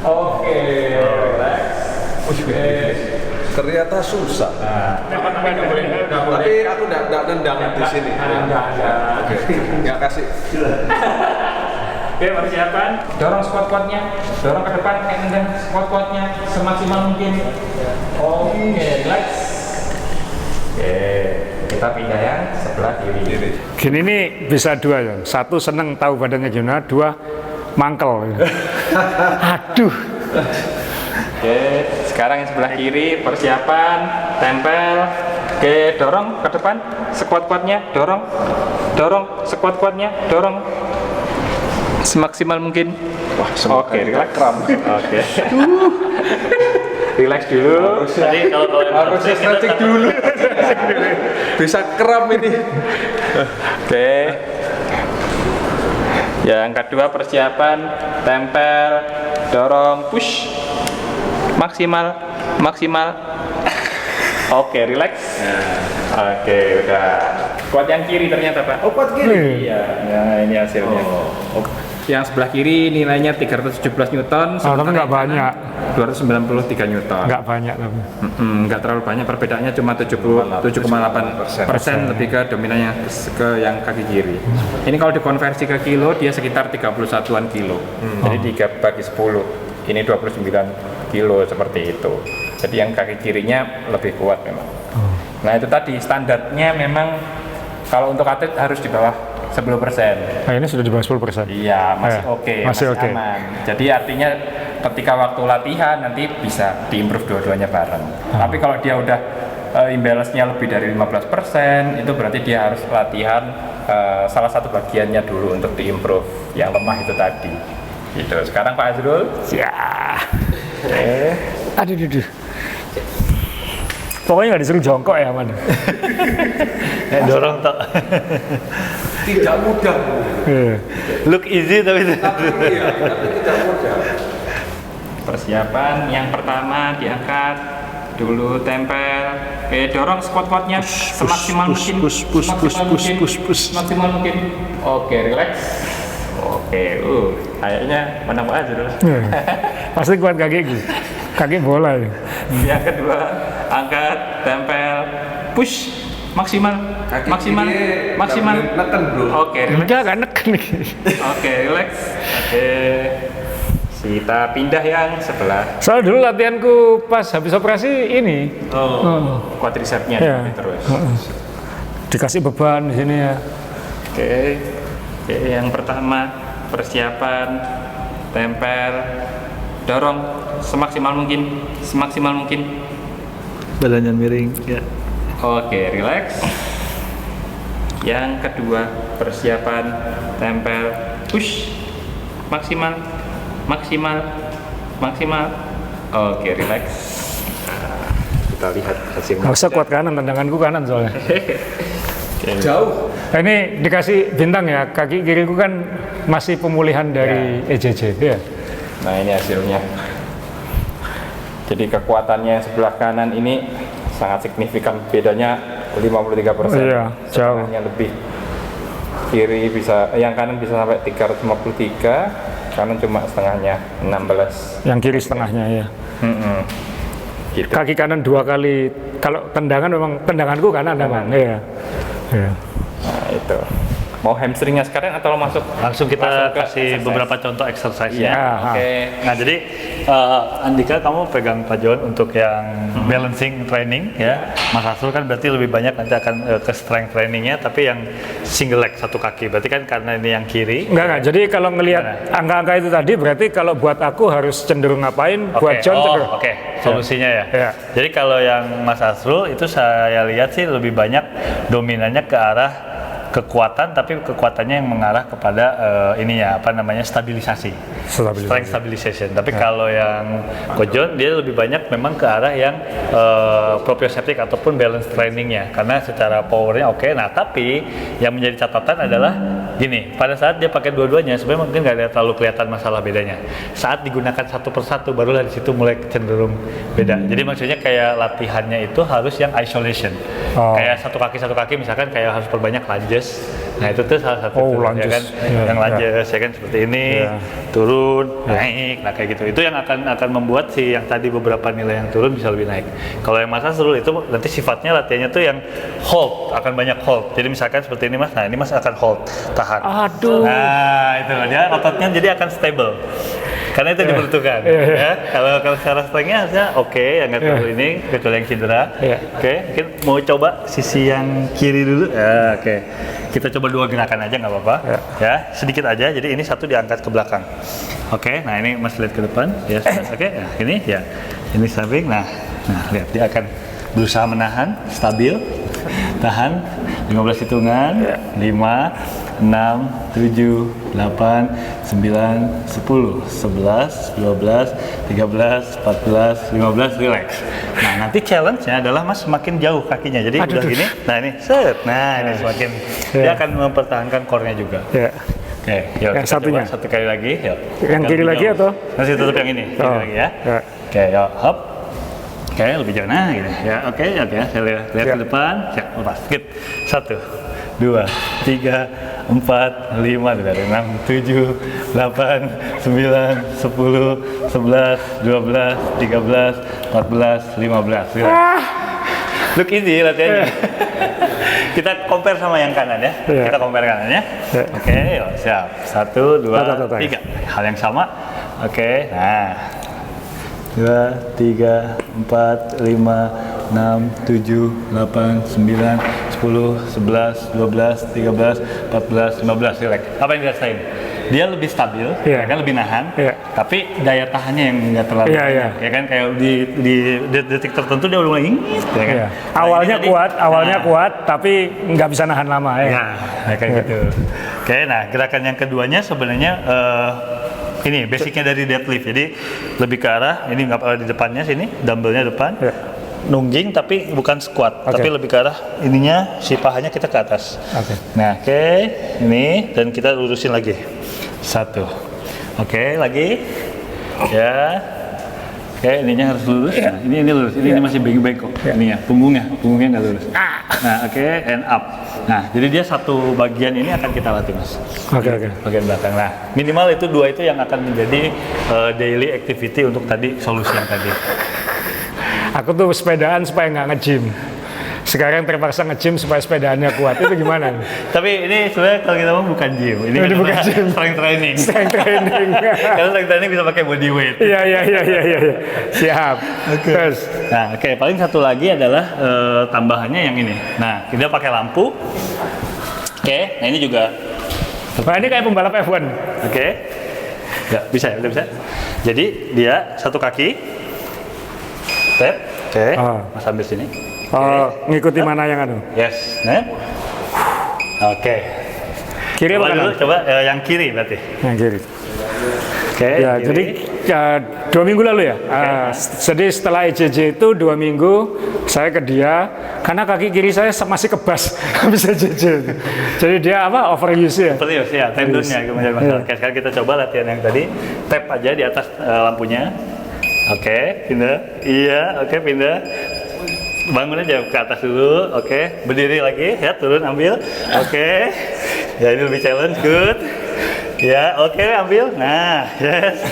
Oke, relax. Oke. Ternyata susah. Tapi nggak boleh. Tapi aku nggak nendang di sini. Nggak. Oke. Nggak kasih. Oke, persiapan. Dorong squat-squatnya. Dorong ke depan kayak nendang squat-squatnya semaksimal mungkin. Oke, relax. Oke, kita pindah yang sebelah kiri. Gini ini bisa dua ya. Satu seneng tahu badannya gimana, dua mangkel. Aduh. Oke, sekarang yang sebelah kiri, persiapan, tempel. Oke, dorong ke depan, squat-squatnya, dorong, squat-squatnya, dorong. Semaksimal mungkin. Wah, Oke, relax. kram. Oke. Relax dulu. Tadi kalau Harusnya stretching dulu. Bisa kram ini. Oke. Yang kedua persiapan, tempel, dorong, push. Maksimal. Oke, relax. Oke, udah. Kuat yang kiri ternyata, Pak. Oh, kuat gini. Iya, nah ini hasilnya. Yang sebelah kiri nilainya 317 Newton. Oh, tapi nggak banyak. 293 Newton. Nggak banyak tapi. Nggak terlalu banyak, perbedaannya cuma 7,8% lebih ke dominannya ke yang kaki kiri. Ini kalau dikonversi ke kilo dia sekitar 31-an kilo. Jadi 3 bagi 10. Ini 29 kilo seperti itu. Jadi yang kaki kirinya lebih kuat memang. Nah itu tadi standarnya memang kalau untuk atlet harus di bawah 10%. Nah, ini sudah di bawah 10%. Iya, masih Ya, oke, masih oke. aman. Jadi artinya ketika waktu latihan nanti bisa diimprove dua-duanya bareng. Tapi kalau dia udah imbalance-nya lebih dari 15%, itu berarti dia harus latihan salah satu bagiannya dulu untuk diimprove yang lemah itu tadi. Gitu. Sekarang Pak Azrul. Ya. Aduh. Pokoknya nggak disuruh jongkok ya, Man. Dorong tok. Tidak mudah. Look easy tapi Tapi tidak mudah. Persiapan yang pertama diangkat dulu, tempel. Oke, dorong squat-squatnya semaksimal mungkin. Maksimal mungkin. Oke, relax. Oke, kayaknya menang Pak Azrul. Pasti kuat kaki bola ya. Yang kedua, angkat, tempel, push, maksimal. Neken bro. Oke, relax. Enggak neken nih. Oke, relax. Oke. Kita pindah yang sebelah. Soal dulu latihanku pas habis operasi ini. Quadricepsnya Ya. terus. Dikasih beban di sini ya. Oke, yang pertama persiapan, tempel, dorong semaksimal mungkin. badannya miring ya. Oke, relax. Yang kedua persiapan, tempel, push, maksimal. Oke, relax. Kita lihat hasilnya. Nggak usah kuat kanan, tendanganku kanan soalnya. Jauh. Ini dikasih bintang ya, kaki kiriku kan masih pemulihan dari EJJ ya. Nah, ini hasilnya. Jadi kekuatannya sebelah kanan ini sangat signifikan, bedanya 53%. Iya, jauh. Setengahnya lebih. Kiri bisa, yang kanan bisa sampai 353, kanan cuma setengahnya 16. Yang kiri setengahnya ya. Gitu. Kaki kanan 2 kali, kalau tendangan memang tendanganku kanan memang. Iya. Iya. Nah, itu. Mau hamstringnya sekarang atau langsung Kita ke kasih exercise? beberapa contoh exercise-nya. Iya, Ya, oke. Nah, jadi Andika kamu pegang Pak John untuk yang balancing training ya. Mas Asrul kan berarti lebih banyak nanti akan ke strength trainingnya, tapi yang single leg satu kaki. Berarti kan karena ini yang kiri. Enggak. Jadi kalau ngelihat angka-angka itu tadi, berarti kalau buat aku harus cenderung ngapain, buat John cenderung. Oke, solusinya ya. Ya. Jadi kalau yang Mas Asrul itu saya lihat sih lebih banyak dominannya ke arah kekuatan, tapi kekuatannya yang mengarah kepada stabilisasi. Strength stabilization. Tapi kalau yang Coach John dia lebih banyak memang ke arah yang proprioceptic ataupun balance trainingnya, karena secara powernya oke. Nah, tapi yang menjadi catatan adalah gini, pada saat dia pakai dua-duanya sebenarnya mungkin nggak ada terlalu kelihatan masalah bedanya. Saat digunakan satu persatu barulah di situ mulai cenderung beda. Jadi maksudnya kayak latihannya itu harus yang isolation. Kayak satu kaki misalkan kayak harus perbanyak lunges. Nah, itu tuh salah satu tuh, ya lunges. kan, yang lunges ya kan seperti ini, turun, naik, nah kayak gitu. Itu yang akan membuat si yang tadi beberapa nilai yang turun bisa lebih naik. Kalau yang Mas Asrul itu nanti sifatnya latihannya tuh yang hold, akan banyak hold. Jadi misalkan seperti ini Mas, nah ini Mas akan hold, tahan. Aduh. Nah, itu dia ototnya jadi akan stable. Karena itu dibutuhkan. Ya. Kalau secara strength-nya harusnya oke, yang nggak terlalu ini kecuali yang cedera. Oke, mungkin mau coba sisi yang kiri dulu. Ya, oke. Kita coba 2 gerakan aja nggak apa-apa. Ya, sedikit aja. Jadi ini satu diangkat ke belakang. Oke, nah ini Mas lihat ke depan. Ya, oke. Nah, ini ya. Ini samping. Nah, lihat dia akan berusaha menahan, stabil. Tahan 15 hitungan. 5 6, 7, 8, 9, 10, 11, 12, 13, 14, 15, relax. Nah, nanti challenge-nya adalah Mas semakin jauh kakinya. Jadi udah gini, nah ini set. Nah, ini semakin dia akan mempertahankan core-nya juga. Oke, yuk Yang kita satunya. coba satu kali lagi. Yuk. Yang kiri lagi atau? Masih tutup yang ini, kiri lagi ya. Oke, yuk, hop. Oke, lebih jauh. Nah, gini. Ya, oke. Saya lihat ke depan. Siap, lepas. Skip. 1, 2, 3, 4, 5, 6, 7, 8, 9, 10, 11, 12, 13, 14, 15. Look easy latihannya. Kita compare sama yang kanan ya. Kita compare kanannya. Oke, yuk, siap. 1, 2, 3. Hal yang sama. Oke, nah. 2, 3, 4, 5, 6, 7, 8, 9, 10, 11, 12, 13, 14, 15, relax. Apa yang dirasain? dia lebih stabil, Iya. ya kan lebih nahan, Iya. tapi daya tahannya yang nggak terlalu Iya, iya. banyak, ya kan kayak di detik tertentu dia udah mulai ingit, ya kan. Iya. Nah, Awalnya ini tadi- awalnya nah, kuat, tapi nggak bisa nahan lama ya. Ya, kayak gitu. Oke, nah gerakan yang keduanya sebenarnya ini basicnya dari deadlift, jadi lebih ke arah ini nggak apa di depannya sini, dumbbellnya depan. Iya. Nungging tapi bukan squat, Oke. tapi lebih ke arah ininya si pahanya kita ke atas. Oke. Nah, oke, ini dan kita lurusin lagi. Satu. Oke, lagi. Ya. Oke, ininya harus lurus. Nah, ini lurus. Ini masih bengkok. Ini ya, punggungnya nggak lurus. Nah, oke, and up. Nah, jadi dia satu bagian ini akan kita latih, Mas. Oke, oke. Bagian belakang. Nah, minimal itu dua itu yang akan menjadi daily activity untuk tadi solusi yang tadi. Aku tuh sepedaan supaya nggak nge-gym. Sekarang terpaksa nge-gym supaya sepedaannya kuat. Itu gimana? Tapi ini sebenarnya kalau kita ngomong bukan gym. Ini Ini bukan adalah gym. strength training. Strength training. Karena strength training bisa pakai body weight. Iya. Siap. Terus. Nah, oke, paling satu lagi adalah tambahannya yang ini. Nah, kita pakai lampu. Oke, nah ini juga. Wah, ini kayak pembalap F1. Oke. Ya, bisa ya, udah bisa. Jadi dia satu kaki. Tap. Oke. Mas ambil sini. Oh, ngikuti mana yang anu? Yes. Nah. Oke. Kiri apa Coba dulu, kanan? coba yang kiri berarti. Yang kiri. Oke. Ya, kiri. jadi 2 minggu lalu ya. Jadi setelah EJJ itu 2 minggu saya ke dia karena kaki kiri saya masih kebas habis EJJ. Jadi dia apa overuse ya. Serius ya, tendonnya kemudian masalah. Oke, sekarang kita coba latihan yang tadi. Tap aja di atas lampunya. Oke, pindah. Iya, oke, pindah. Bangun aja ke atas dulu. Oke, berdiri lagi. Ya, turun, ambil. Oke. Ya, ini lebih challenge. Good. Ya, oke, ambil. Nah, yes.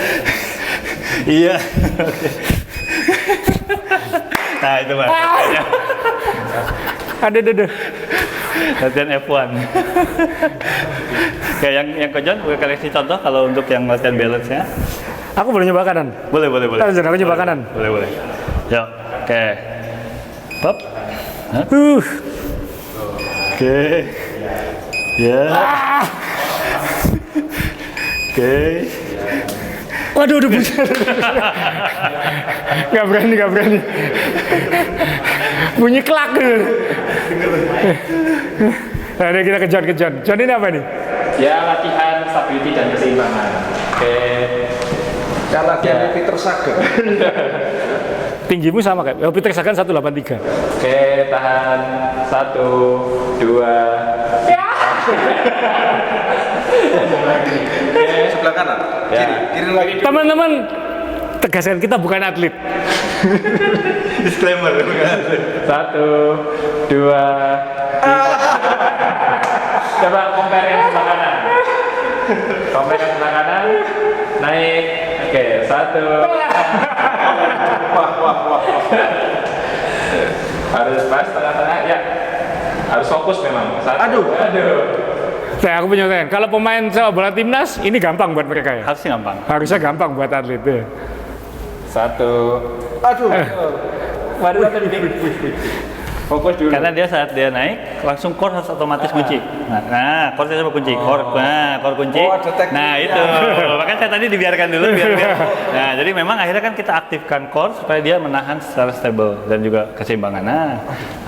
Iya. Oke. Nah, itu Mas. Latihannya. Aduh. Latihan F1. Kayak yang Ko John, boleh kasih contoh kalau untuk yang latihan balance-nya. Aku boleh nyoba kanan. Boleh. Aku nyoba kanan. Boleh. Yuk, oke. Pop. Hah? Oke. Ya. Oke. Waduh, bunyi. Gak berani. Bunyi kelak. Nah, ini kita ke John. John ini apa nih? Ya latihan stability dan keseimbangan. Oke. Kalau latihan Peter Sagan. Tinggimu sama kayak Peter Sagan 183. Oke, tahan 1, 2. Sebelah kanan. Ya. Kiri lagi. Teman-teman, tegaskan kita bukan atlet. Disclaimer. 1, 2, 3. Coba compare yang sebelah kanan. Compare yang sebelah kanan. Naik. Oke, 1. Wah. Harus pas tengah-tengah ya. Harus fokus memang. 1. Aduh. Saya aku punya pertanyaan. Kalau pemain sepak bola timnas, ini gampang buat mereka ya? Harusnya gampang. Harusnya gampang buat atlet ya. 1. Aduh. Waduh, fokus dulu. Karena dia saat dia naik, langsung core harus otomatis kunci. Nah, core itu kunci. Core kunci. Oh, ada tekniknya. Nah, itu. Makanya saya tadi dibiarkan dulu biar. Nah, jadi memang akhirnya kan kita aktifkan core supaya dia menahan secara stable dan juga keseimbangan. Nah,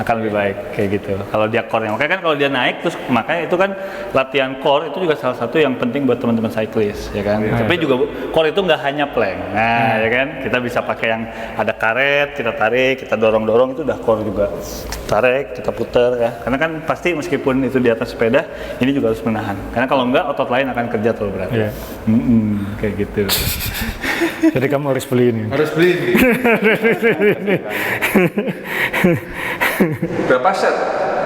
akan lebih baik kayak gitu. Kalau dia core-nya, makanya kan kalau dia naik terus makanya itu kan latihan core itu juga salah satu yang penting buat teman-teman cyclist, ya kan. Tapi juga core itu nggak hanya plank. Nah, ya kan, kita bisa pakai yang ada karet, kita tarik, kita dorong-dorong itu udah core juga. Tarik, kita putar ya. Karena kan pasti meskipun itu di atas sepeda, ini juga harus menahan. Karena kalau enggak otot lain akan kerja terlalu berat. Iya. Kayak gitu. Jadi kamu harus beli ini. Harus beli ini. Berapa set?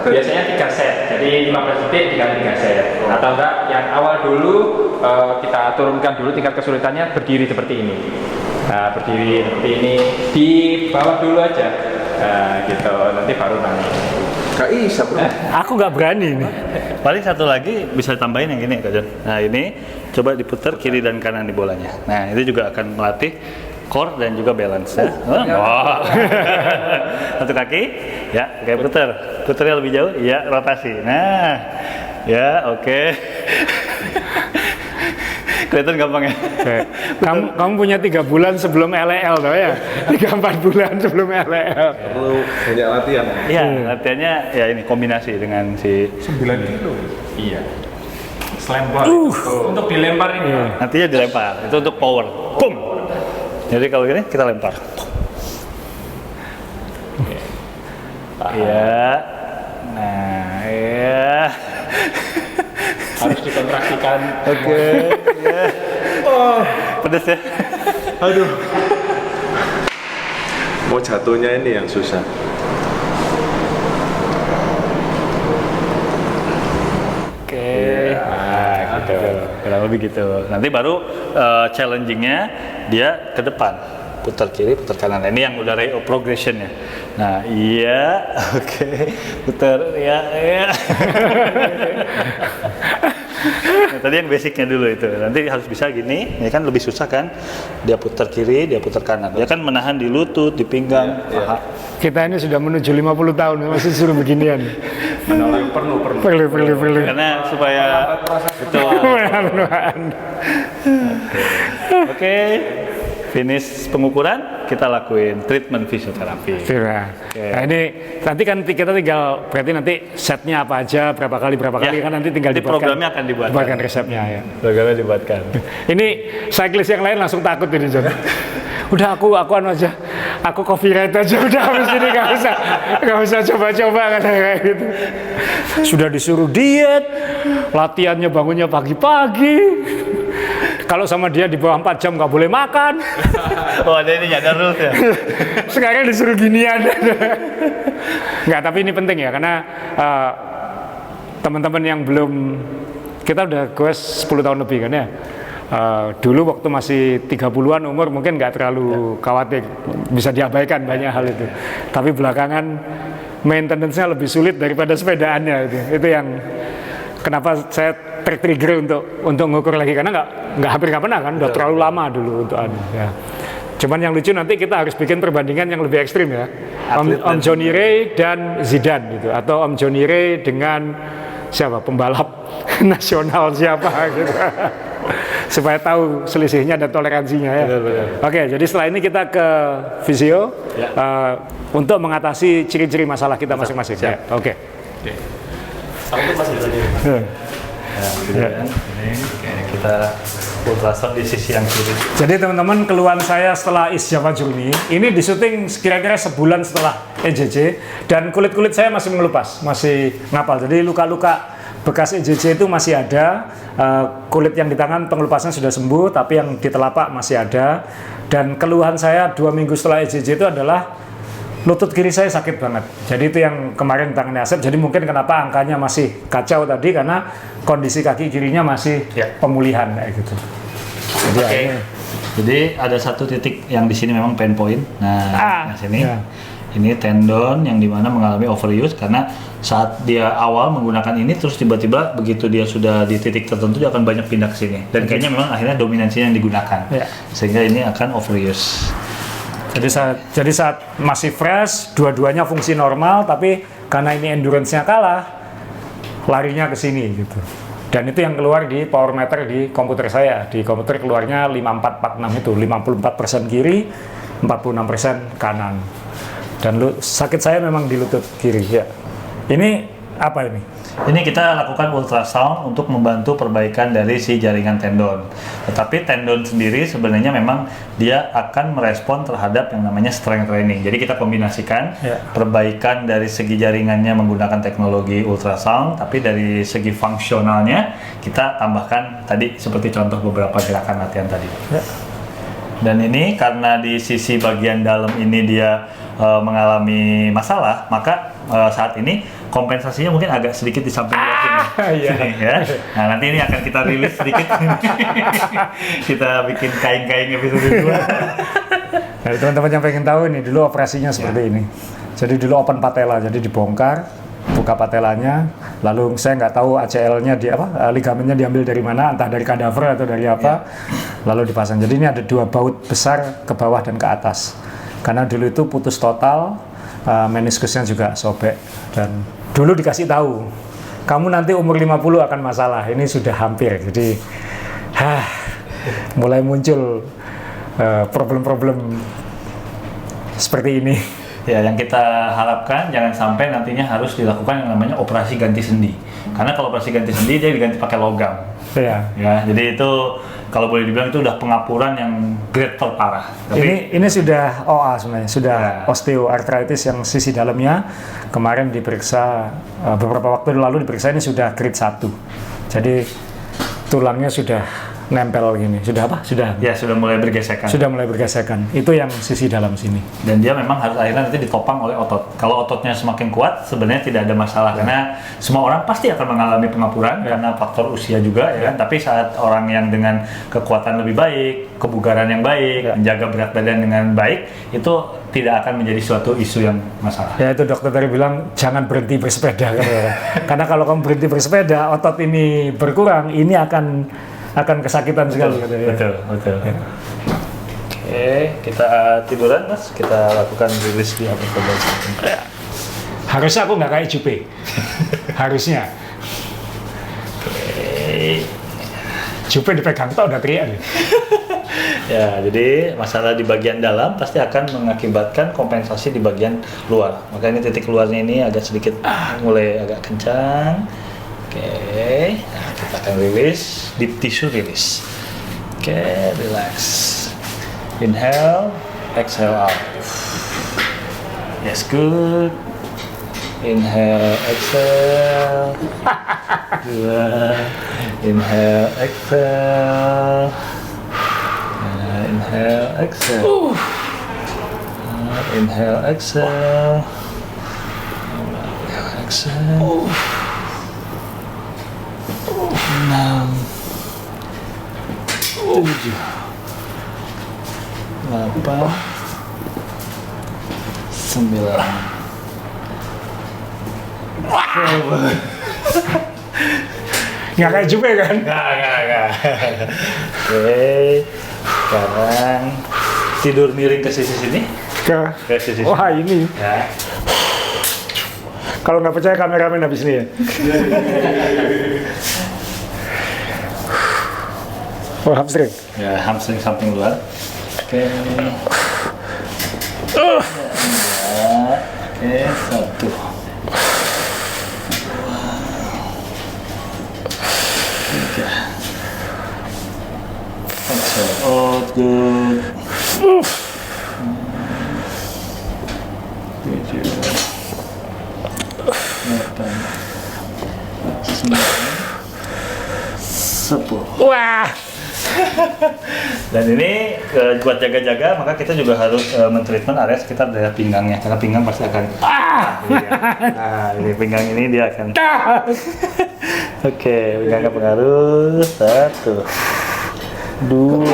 Biasanya 3 set, jadi 15 detik dikali 3 set. Atau enggak, yang awal dulu kita turunkan dulu tingkat kesulitannya berdiri seperti ini. Nah, berdiri seperti ini, di bawah dulu aja. Nah, gitu, nanti baru naik. Gak bisa bro. Aku nggak berani ini. Paling satu lagi bisa tambahin yang gini, Kak John. Nah, ini coba diputar kiri dan kanan di bolanya. Nah, itu juga akan melatih core dan juga balance ya. Oh. Satu kaki, ya, kayak putar. Putarnya lebih jauh, ya, rotasi. Nah, ya, oke. Kelihatan gampang ya. Oke. Kamu punya 3 bulan sebelum LEL toh ya? 3-4 bulan sebelum LEL. Perlu banyak latihan. Iya, latihannya ya ini kombinasi dengan si 9 kilo. Iya. Slam ball. Untuk dilempar ini. nantinya dilempar. Itu untuk power. Boom. Jadi kalau gini kita lempar. Iya. Nah, iya. Harus dikontraksikan. Oke. Iya. Pedes ya. Aduh. Mau jatuhnya ini yang susah. Oke. Nah, gitu. Kurang lebih gitu. Nanti baru challengingnya dia ke depan. Putar kiri, putar kanan. Nah, ini yang udah progressionnya. Nah, iya, oke, putar, ya, ya. Nah, tadi yang basicnya dulu itu. Nanti harus bisa gini. Ini kan lebih susah kan? Dia putar kiri, dia putar kanan. Dia kan menahan di lutut, di pinggang, paha. Kita ini sudah menuju 50 tahun masih suruh beginian. Perlu. Karena supaya betul. Oke. Finish pengukuran, kita lakuin treatment fisioterapi. Nah ini nanti kan kita tinggal berarti nanti setnya apa aja, berapa kali kan nanti tinggal dibuatkan. Programnya akan dibuatkan resepnya ya. Programnya dibuatkan. Ini cyclist yang lain langsung takut ini John. Udah aku anu aja, aku copyright aja udah habis ini nggak usah coba-coba kayak gitu. Sudah disuruh diet, latihannya bangunnya pagi-pagi. Kalau sama dia di bawah 4 jam nggak boleh makan. Oh ada ini ada rules ya. Sekarang disuruh ginian. Nggak, tapi ini penting ya karena teman-teman yang belum, kita udah quest 10 tahun lebih kan ya. Dulu waktu masih 30-an umur mungkin nggak terlalu khawatir, bisa diabaikan banyak hal itu. Tapi belakangan maintenance-nya lebih sulit daripada sepedaannya itu. Itu yang kenapa saya tertrigger untuk ngukur lagi karena nggak hampir nggak pernah kan, udah terlalu lama dulu untuk ya. Cuman yang lucu nanti kita harus bikin perbandingan yang lebih ekstrim ya. Om Johnny Ray dan Zidane gitu, atau Om Johnny Ray dengan siapa pembalap nasional siapa gitu. Supaya tahu selisihnya dan toleransinya ya. Oke, jadi setelah ini kita ke visio untuk mengatasi ciri-ciri masalah kita masing-masing. Ya. Oke. Aku tuh masih tadi. Ini kayak kita ultrasound di sisi yang kiri. Jadi teman-teman, keluhan saya setelah East Java Journey ini disyuting kira-kira sebulan setelah EJJ dan kulit saya masih mengelupas, masih ngapal. Jadi luka-luka bekas EJJ itu masih ada, kulit yang di tangan pengelupasannya sudah sembuh, tapi yang di telapak masih ada. Dan keluhan saya 2 minggu setelah EJJ itu adalah lutut kiri saya sakit banget. Jadi itu yang kemarin tangannya Asep. Jadi mungkin kenapa angkanya masih kacau tadi karena kondisi kaki kirinya masih pemulihan kayak gitu. Jadi, Jadi ada satu titik yang di sini memang pain point. Nah, di sini. Ini tendon yang dimana mengalami overuse karena saat dia awal menggunakan ini terus tiba-tiba begitu dia sudah di titik tertentu dia akan banyak pindah ke sini. Dan kayaknya memang akhirnya dominansinya yang digunakan. Sehingga ini akan overuse. Jadi saat masih fresh, dua-duanya fungsi normal, tapi karena ini endurance-nya kalah, larinya ke sini gitu. Dan itu yang keluar di power meter di komputer saya. Di komputer keluarnya 5446 itu, 54% kiri, 46% kanan. Dan sakit saya memang di lutut kiri ya. Ini apa ini? Ini kita lakukan ultrasound untuk membantu perbaikan dari si jaringan tendon. Tetapi tendon sendiri sebenarnya memang dia akan merespon terhadap yang namanya strength training. Jadi kita kombinasikan perbaikan dari segi jaringannya menggunakan teknologi ultrasound, tapi dari segi fungsionalnya kita tambahkan tadi seperti contoh beberapa gerakan latihan tadi. Dan ini karena di sisi bagian dalam ini dia mengalami masalah, maka saat ini kompensasinya mungkin agak sedikit di samping sini ya. Nah nanti ini akan kita rilis sedikit. Kita bikin kain-kain episode 2. Nah, teman-teman yang pengen tahu ini dulu operasinya seperti ini. Jadi dulu open patella, jadi dibongkar, buka patelanya, lalu saya nggak tahu ACL-nya ligamennya diambil dari mana, entah dari kadaver atau dari apa, lalu dipasang. Jadi ini ada 2 baut besar ke bawah dan ke atas. Karena dulu itu putus total, meniskusnya juga sobek, dan dulu dikasih tahu, kamu nanti umur 50 akan masalah, ini sudah hampir. Jadi mulai muncul problem-problem seperti ini. Ya, yang kita harapkan jangan sampai nantinya harus dilakukan yang namanya operasi ganti sendi. Karena kalau operasi ganti sendi dia diganti pakai logam. Iya. Ya, jadi itu kalau boleh dibilang itu udah pengapuran yang grade terparah. Ini sudah OA sebenarnya, sudah Ya. osteoartritis yang sisi dalamnya. Kemarin diperiksa beberapa waktu lalu diperiksa ini sudah grade 1. Jadi tulangnya sudah nempel gini. Sudah apa? Sudah. Ya, sudah mulai bergesekan. Sudah mulai bergesekan. Itu yang sisi dalam sini. Dan dia memang harus akhirnya nanti ditopang oleh otot. Kalau ototnya semakin kuat, sebenarnya tidak ada masalah karena semua orang pasti akan mengalami pengapuran karena faktor usia juga ya kan. Tapi saat orang yang dengan kekuatan lebih baik, kebugaran yang baik, menjaga berat badan dengan baik, itu tidak akan menjadi suatu isu yang masalah. Ya itu dokter tadi bilang jangan berhenti bersepeda kan. Karena kalau kamu berhenti bersepeda, otot ini berkurang, ini akan kesakitan sekali. Betul. Oke, kita tiduran Mas, kita lakukan rilis di upper body stretching. Harusnya aku nggak kayak Jupe. Harusnya. Jupe dipegang tau udah teriak nih. Ya, jadi masalah di bagian dalam pasti akan mengakibatkan kompensasi di bagian luar. Makanya titik luarnya ini agak sedikit mulai agak kencang. Oke, nah kita akan rilis, deep tissue rilis. Oke, relax. Inhale, exhale out. Yes, good. Inhale, exhale. Dua. Inhale, exhale. Inhale, exhale. Inhale, exhale. Exhale. 6 7 8 9. Nggak kayak Jupe kan? Enggak. Oke, sekarang tidur miring ke sisi sini. Ke sisi sini. Wah ini. Ya. Kalau nggak percaya kameramen habis ini ya. Oh, hamstring. Ya, hamstring samping luar. Oke. Ya. Oke, 1. 3. Exhale out, good. 7. 8. 9. 10. Wah. Dan ini buat jaga-jaga, maka kita juga harus mentreatment area sekitar daerah pinggangnya, karena pinggang pasti akan nah, ini pinggang ini dia akan oke, pinggangnya pengaruh 1 2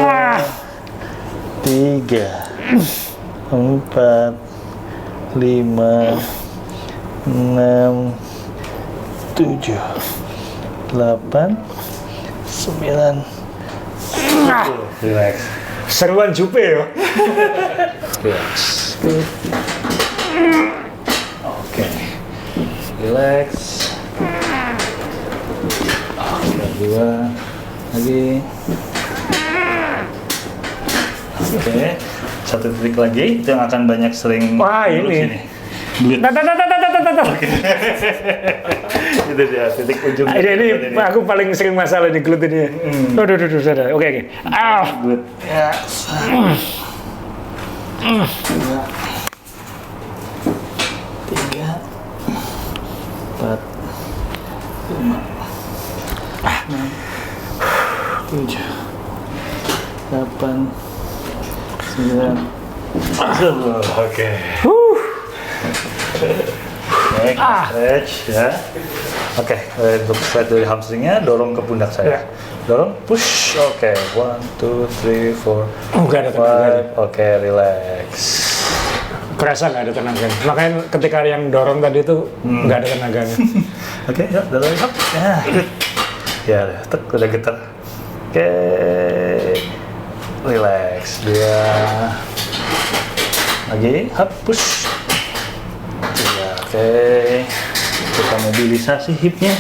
3 4 5 6 7 8 9 10. Relax. Seruan Jupe ya. Relax. Good. Oke. Relax. Oke, 2 lagi. Oke. 1 titik lagi itu yang akan banyak sering. Wah, duduk ini. sini. Glut. Oke. Itu dia titik ujung. Ini aku paling sering masalah di glut ini. Aduh, sudah. Oke. Glut. Ya. 2 3 4 5 6 7 8 9 10. Oke. Oke, stretch ya. Oke, untuk stretch dari hamstringnya, dorong ke pundak saya. Dorong, push. Oke, 1 2 3 4 Nggak ada tenaga. 5. Oke, relax. Kerasa nggak ada tenaga. Makanya ketika yang dorong tadi itu nggak ada tenaganya. Oke, yuk, dorong up. Ya, good. Ya, tek, udah getar. Oke, relax. 2 lagi, up, push. 3, oke. Kita mobilisasi hipnya.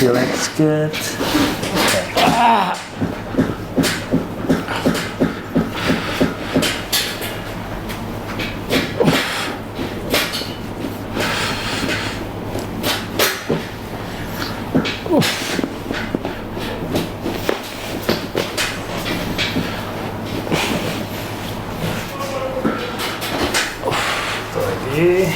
Relax, good. Oke. Satu lagi.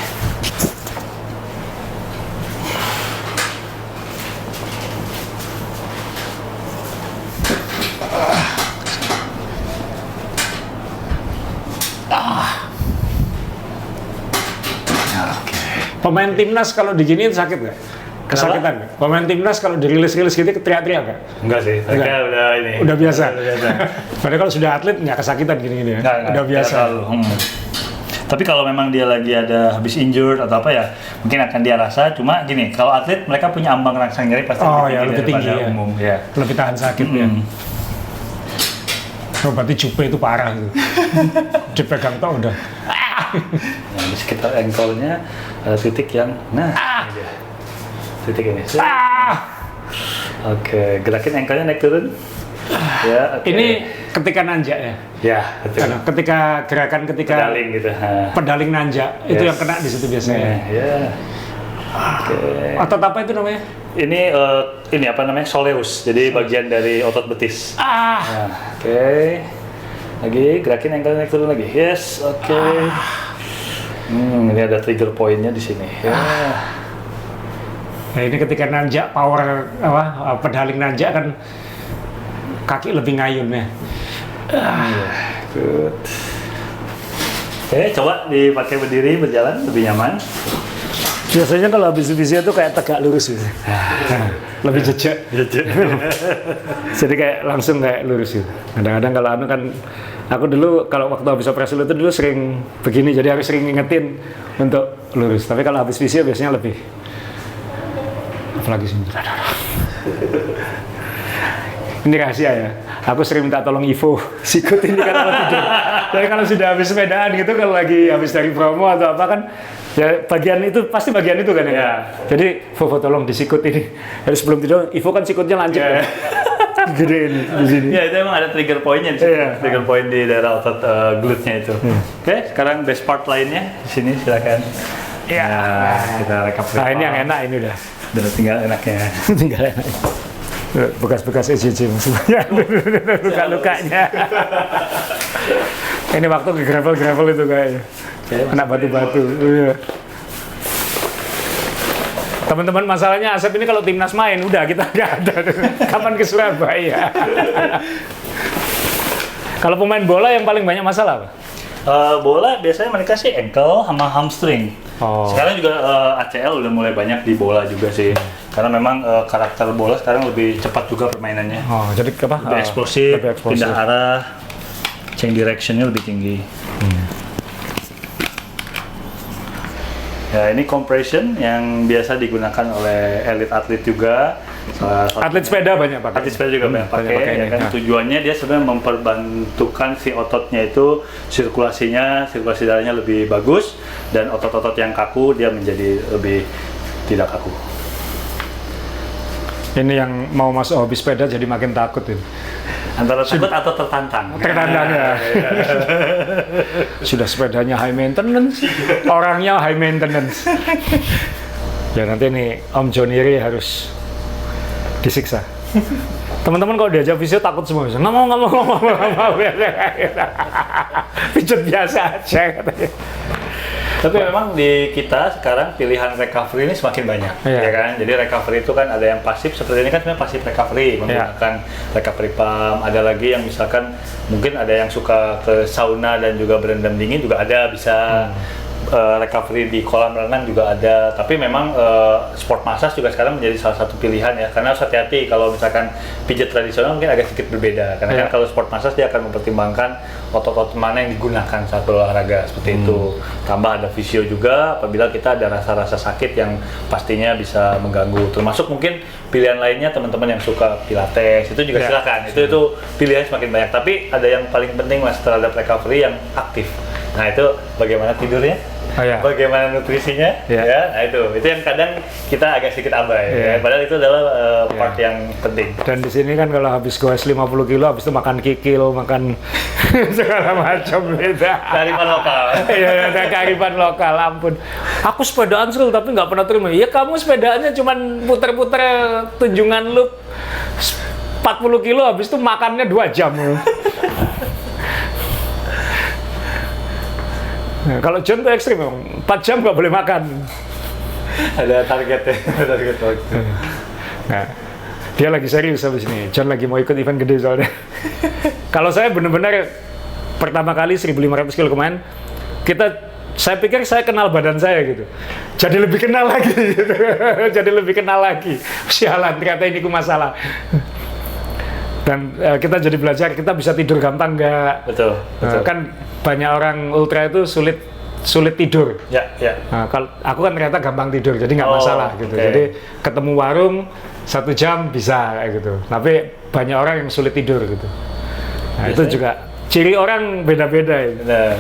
Pemain timnas kalau diginiin sakit nggak? Kesakitan nggak? Pemain timnas kalau dirilis-rilis gitu teriak-teriak nggak? Enggak sih, mereka Enggak. udah ini. Udah biasa. Udah biasa. Padahal kalau sudah atlet nggak kesakitan gini-gini ya? Enggak, Udah biasa. Tapi kalau memang dia lagi ada habis injured atau apa ya, mungkin akan dia rasa. Cuma gini, kalau atlet mereka punya ambang rangsang nyeri pasti Oh ya, lebih tinggi daripada ya. umum. Ya. Lebih tahan sakit ya. Oh, berarti Jupe itu parah gitu. Dipegang tau udah. Nah, di sekitar ankle-nya ada titik yang, nah, ini dia. Titik ini. Oke, gerakin ankle-nya naik turun. Ya, oke. Ini ketika nanjak ya? Ya, betul. Karena ketika gerakan ketika Pedaling gitu. pedaling nanjak itu Yes. yang kena di situ biasanya. Ya. Oke. Otot apa itu namanya? Ini apa namanya? Soleus. Jadi bagian dari otot betis. Nah, oke. Lagi gerakin ankle naik turun lagi. Yes, oke. Ini ada trigger point-nya di sini. Ya. Nah ini ketika nanjak power apa pedaling nanjak kan kaki lebih ngayun ya. Good. Oke, coba dipakai berdiri berjalan lebih nyaman. Biasanya kalau habis fisio tuh kayak tegak lurus gitu. Lebih jejak. Jadi kayak langsung kayak lurus gitu. Kadang-kadang kalau anu kan aku dulu kalau waktu habis operasi lutut dulu sering begini, jadi harus sering ngingetin untuk lurus. Tapi kalau habis fisio biasanya lebih. Apalagi sini. Ini rahasia ya. Aku sering minta tolong Ivo sikut ini kan kalau tidur. Jadi kalau sudah habis sepedaan gitu, kalau lagi habis dari promo atau apa kan, ya bagian itu pasti bagian itu kan ya. Ya. Jadi Vovo tolong disikut ini. Jadi sebelum tidur, Ivo kan sikutnya lancip ya. Gedein di sini. Ya, itu emang ada trigger point-nya di sini. Iya. Trigger point di daerah otot glute-nya itu. Oke, sekarang best part lainnya di sini silakan. Iya. Nah, kita rekap. Nah ini yang enak ini udah. Udah tinggal enaknya. Tinggal enak. Bekas-bekas ECG maksudnya. Luka-lukanya. Ini waktu ke gravel itu kayaknya. Kena batu-batu. Iya. Teman-teman masalahnya Asep ini kalau timnas main udah kita nggak ada. Kapan ke Surabaya? Kalau pemain bola yang paling banyak masalah apa? Bola biasanya mereka sih ankle sama hamstring. Oh. Sekarang juga ACL udah mulai banyak di bola juga sih. Karena memang karakter bola sekarang lebih cepat juga permainannya. Oh, jadi apa? Lebih eksplosif, lebih eksplosif. pindah arah, change directionnya lebih tinggi. Ya, ini compression yang biasa digunakan oleh elite atlet juga. Atlet sepeda banyak pakai. Atlet sepeda juga banyak pakai, pakai ya ini. kan? Nah. Tujuannya dia sebenarnya memperbantukan si ototnya itu sirkulasi darahnya lebih bagus, dan otot-otot yang kaku dia menjadi lebih tidak kaku. Ini yang mau masuk hobi sepeda jadi makin takut ini. Antara takut atau tertantang. Tertantang ya. Sudah sepedanya high maintenance, orangnya high maintenance. Ya nanti nih Om Joniri harus disiksa. Teman-teman kalau diajak visio takut semua. Nggak mau. Pijet biasa aja katanya. Tapi memang di kita sekarang pilihan recovery ini semakin banyak, Iya. ya kan? Jadi recovery itu kan ada yang pasif, seperti ini kan sebenarnya pasif recovery, menggunakan recovery pump. Ada lagi yang misalkan mungkin ada yang suka ke sauna dan juga berendam dingin juga ada, bisa recovery di kolam renang juga ada. Tapi memang sport massage juga sekarang menjadi salah satu pilihan ya, karena harus hati-hati kalau misalkan pijat tradisional mungkin agak sedikit berbeda, karena kan kalau sport massage dia akan mempertimbangkan otot-otot mana yang digunakan saat berolahraga seperti itu. Tambah ada fisio juga apabila kita ada rasa-rasa sakit yang pastinya bisa mengganggu. Termasuk mungkin pilihan lainnya teman-teman yang suka pilates itu juga silakan. Itu pilihan semakin banyak. Tapi ada yang paling penting mas terhadap recovery yang aktif. Nah itu bagaimana tidurnya? iya. bagaimana nutrisinya, Iya. ya. Nah, itu yang kadang kita agak sedikit abai, Iya. ya. Padahal itu adalah part yang penting. Dan di sini kan kalau habis goes 50 kilo, habis itu makan kikil, makan segala macam gitu. Kearifan lokal. Iya, ada kearifan lokal, ampun. Aku sepedaan Srul, tapi nggak pernah terima. Ya kamu sepedaannya cuman puter-puter tunjungan loop 40 kilo, habis itu makannya 2 jam. Nah, kalau John tuh ekstrim, 4 jam nggak boleh makan. Ada targetnya, target waktu. Nah, dia lagi serius habis ini. John lagi mau ikut event gede soalnya. Kalau saya benar-benar pertama kali 1.500 kilo kemarin, saya pikir saya kenal badan saya gitu. Jadi lebih kenal lagi gitu. Jadi lebih kenal lagi. Sialan, ternyata ini masalah. Dan kita jadi belajar, kita bisa tidur gampang nggak? Betul. Kan banyak orang ultra itu sulit tidur. Ya. Nah, kalau aku kan ternyata gampang tidur, jadi nggak Oh, masalah gitu. oke. Jadi ketemu warung 1 jam bisa kayak gitu. Tapi banyak orang yang sulit tidur gitu. Nah, itu Biasanya? juga ciri orang beda-beda. Ya. Benar.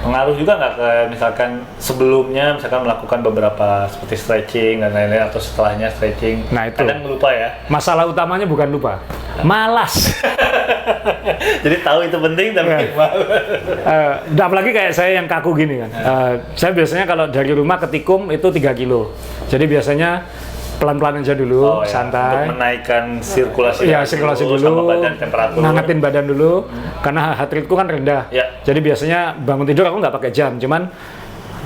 Pengaruh juga nggak ke misalkan sebelumnya misalkan melakukan beberapa seperti stretching dan lain-lain atau setelahnya stretching. Nah, itu. Kadang lupa ya. Masalah utamanya bukan lupa, malas. Jadi tahu itu penting tapi Ya. malas. Apalagi kayak saya yang kaku gini kan. Saya biasanya kalau dari rumah ke Tikum itu 3 kilo. Jadi biasanya pelan-pelan aja dulu, Oh, ya. santai. Untuk menaikkan sirkulasi. Iya, sirkulasi sama dulu, badan, temperatur. ngangetin badan dulu, karena heart rate-ku kan rendah. Ya. Jadi biasanya bangun tidur aku nggak pakai jam, cuman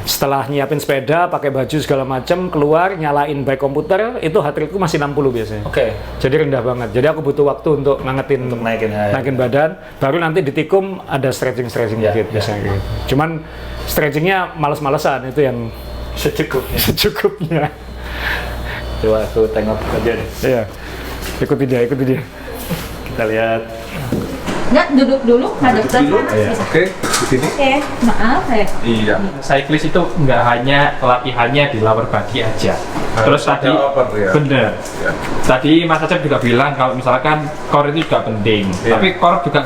setelah nyiapin sepeda, pakai baju segala macam, keluar, nyalain bike komputer, itu heart rate-ku masih 60 biasanya. Oke. Jadi rendah banget. Jadi aku butuh waktu untuk ngangetin, Untuk naikin badan, baru nanti di Tikum ada stretching Ya, dikit biasanya gitu. Cuman stretchingnya males-malesan, itu yang Secukupnya. secukupnya. Coba aku tengok aja nih. Iya. Ikuti dia. Kita lihat. Nggak, duduk dulu, hadap ke sana. Oke, di sini. Oke, maaf ya. Iya. Cyclist itu nggak hanya latihannya di lower body aja. Terus tadi, ada upper ya. bener. Ya. Tadi Mas Acep juga bilang kalau misalkan core itu juga penting. Iya. Tapi core juga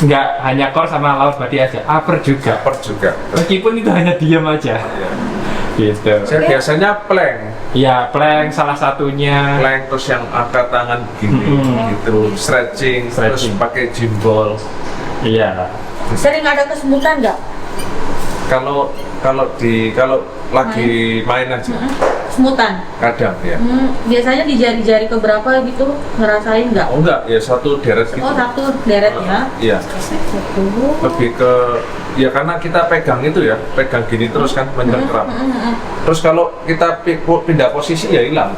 nggak hanya core sama lower body aja, upper juga. Upper juga. Meskipun itu hanya diam aja. Iya. Gitu. Saya biasanya plank. Ya, plank salah satunya. Plank terus yang angkat tangan gini gitu, stretching, terus Stretching. pakai gym ball. Iya. Sering ada kesemutan nggak? Kalau lagi main aja, Kesemutan. kadang ya. Biasanya di jari-jari keberapa gitu ngerasain nggak? Oh enggak, ya satu deret gitu. Oh, satu deret ya. Iya, Satu. lebih ke ya karena kita pegang itu ya, pegang gini terus kan mencengkeram. Terus kalau kita pindah posisi ya hilang,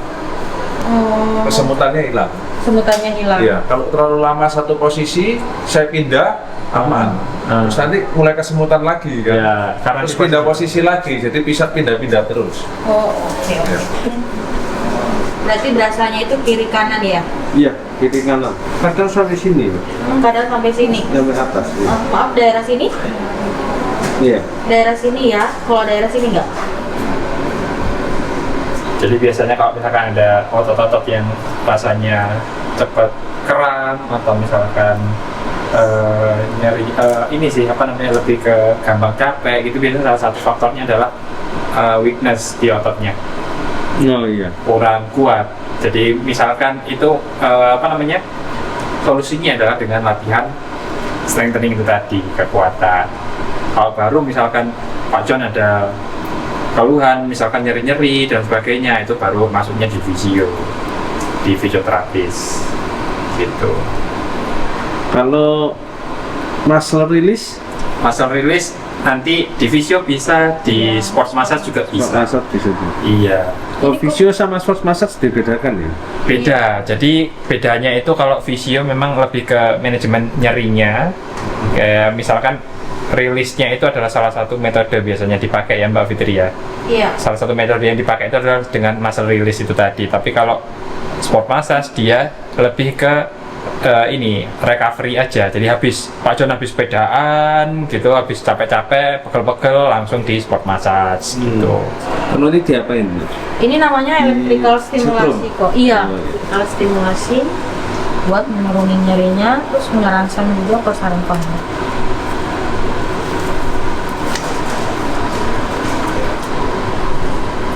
Oh, kesemutannya hilang. kesemutannya hilang. Iya, kalau terlalu lama satu posisi, saya pindah aman. Terus nanti mulai kesemutan lagi kan. Ya, karena Terus di pindah posisi lagi, jadi bisa pindah-pindah terus. Oh, oke. Ya. Berarti berasanya itu kiri kanan ya? Iya, kiri kanan. Kadang sampai sini, Kadang sampai sini. sampai atas. Ya. Oh, maaf, daerah sini? Iya. Daerah sini ya. Kalau daerah sini nggak? Jadi biasanya kalau misalkan ada otot-otot yang rasanya cepat kram atau misalkan nyeri ini sih apa namanya lebih ke gampang capek itu biasanya salah satu faktornya adalah weakness di ototnya, Oh iya. kurang kuat. Jadi misalkan itu apa namanya solusinya adalah dengan latihan strengthening itu tadi, kekuatan. Kalau baru misalkan Pak John ada keluhan misalkan nyeri-nyeri dan sebagainya, itu baru masuknya di fisioterapis gitu. Kalau muscle release, Nanti di fisio bisa, di sports massage juga bisa. massage bisa juga. Iya, Kalau physio sama sports massage dibedakan ya? beda. Jadi bedanya itu kalau fisio memang lebih ke manajemen nyerinya. Kayak misalkan rilisnya itu adalah salah satu metode biasanya dipakai ya Mbak Fitri ya. Iya. Salah satu metode yang dipakai itu adalah dengan muscle release itu tadi. Tapi kalau sport massage dia lebih ke ini recovery aja. Jadi habis Pak John habis sepedaan gitu, habis capek-capek, pegel-pegel langsung di sport massage gitu. Kalau ini diapain? Ini namanya electrical stimulasi setrum? kok. Iya, Oh, iya. electrical stimulasi buat menurunin nyerinya, terus merangsang juga ke saraf paha.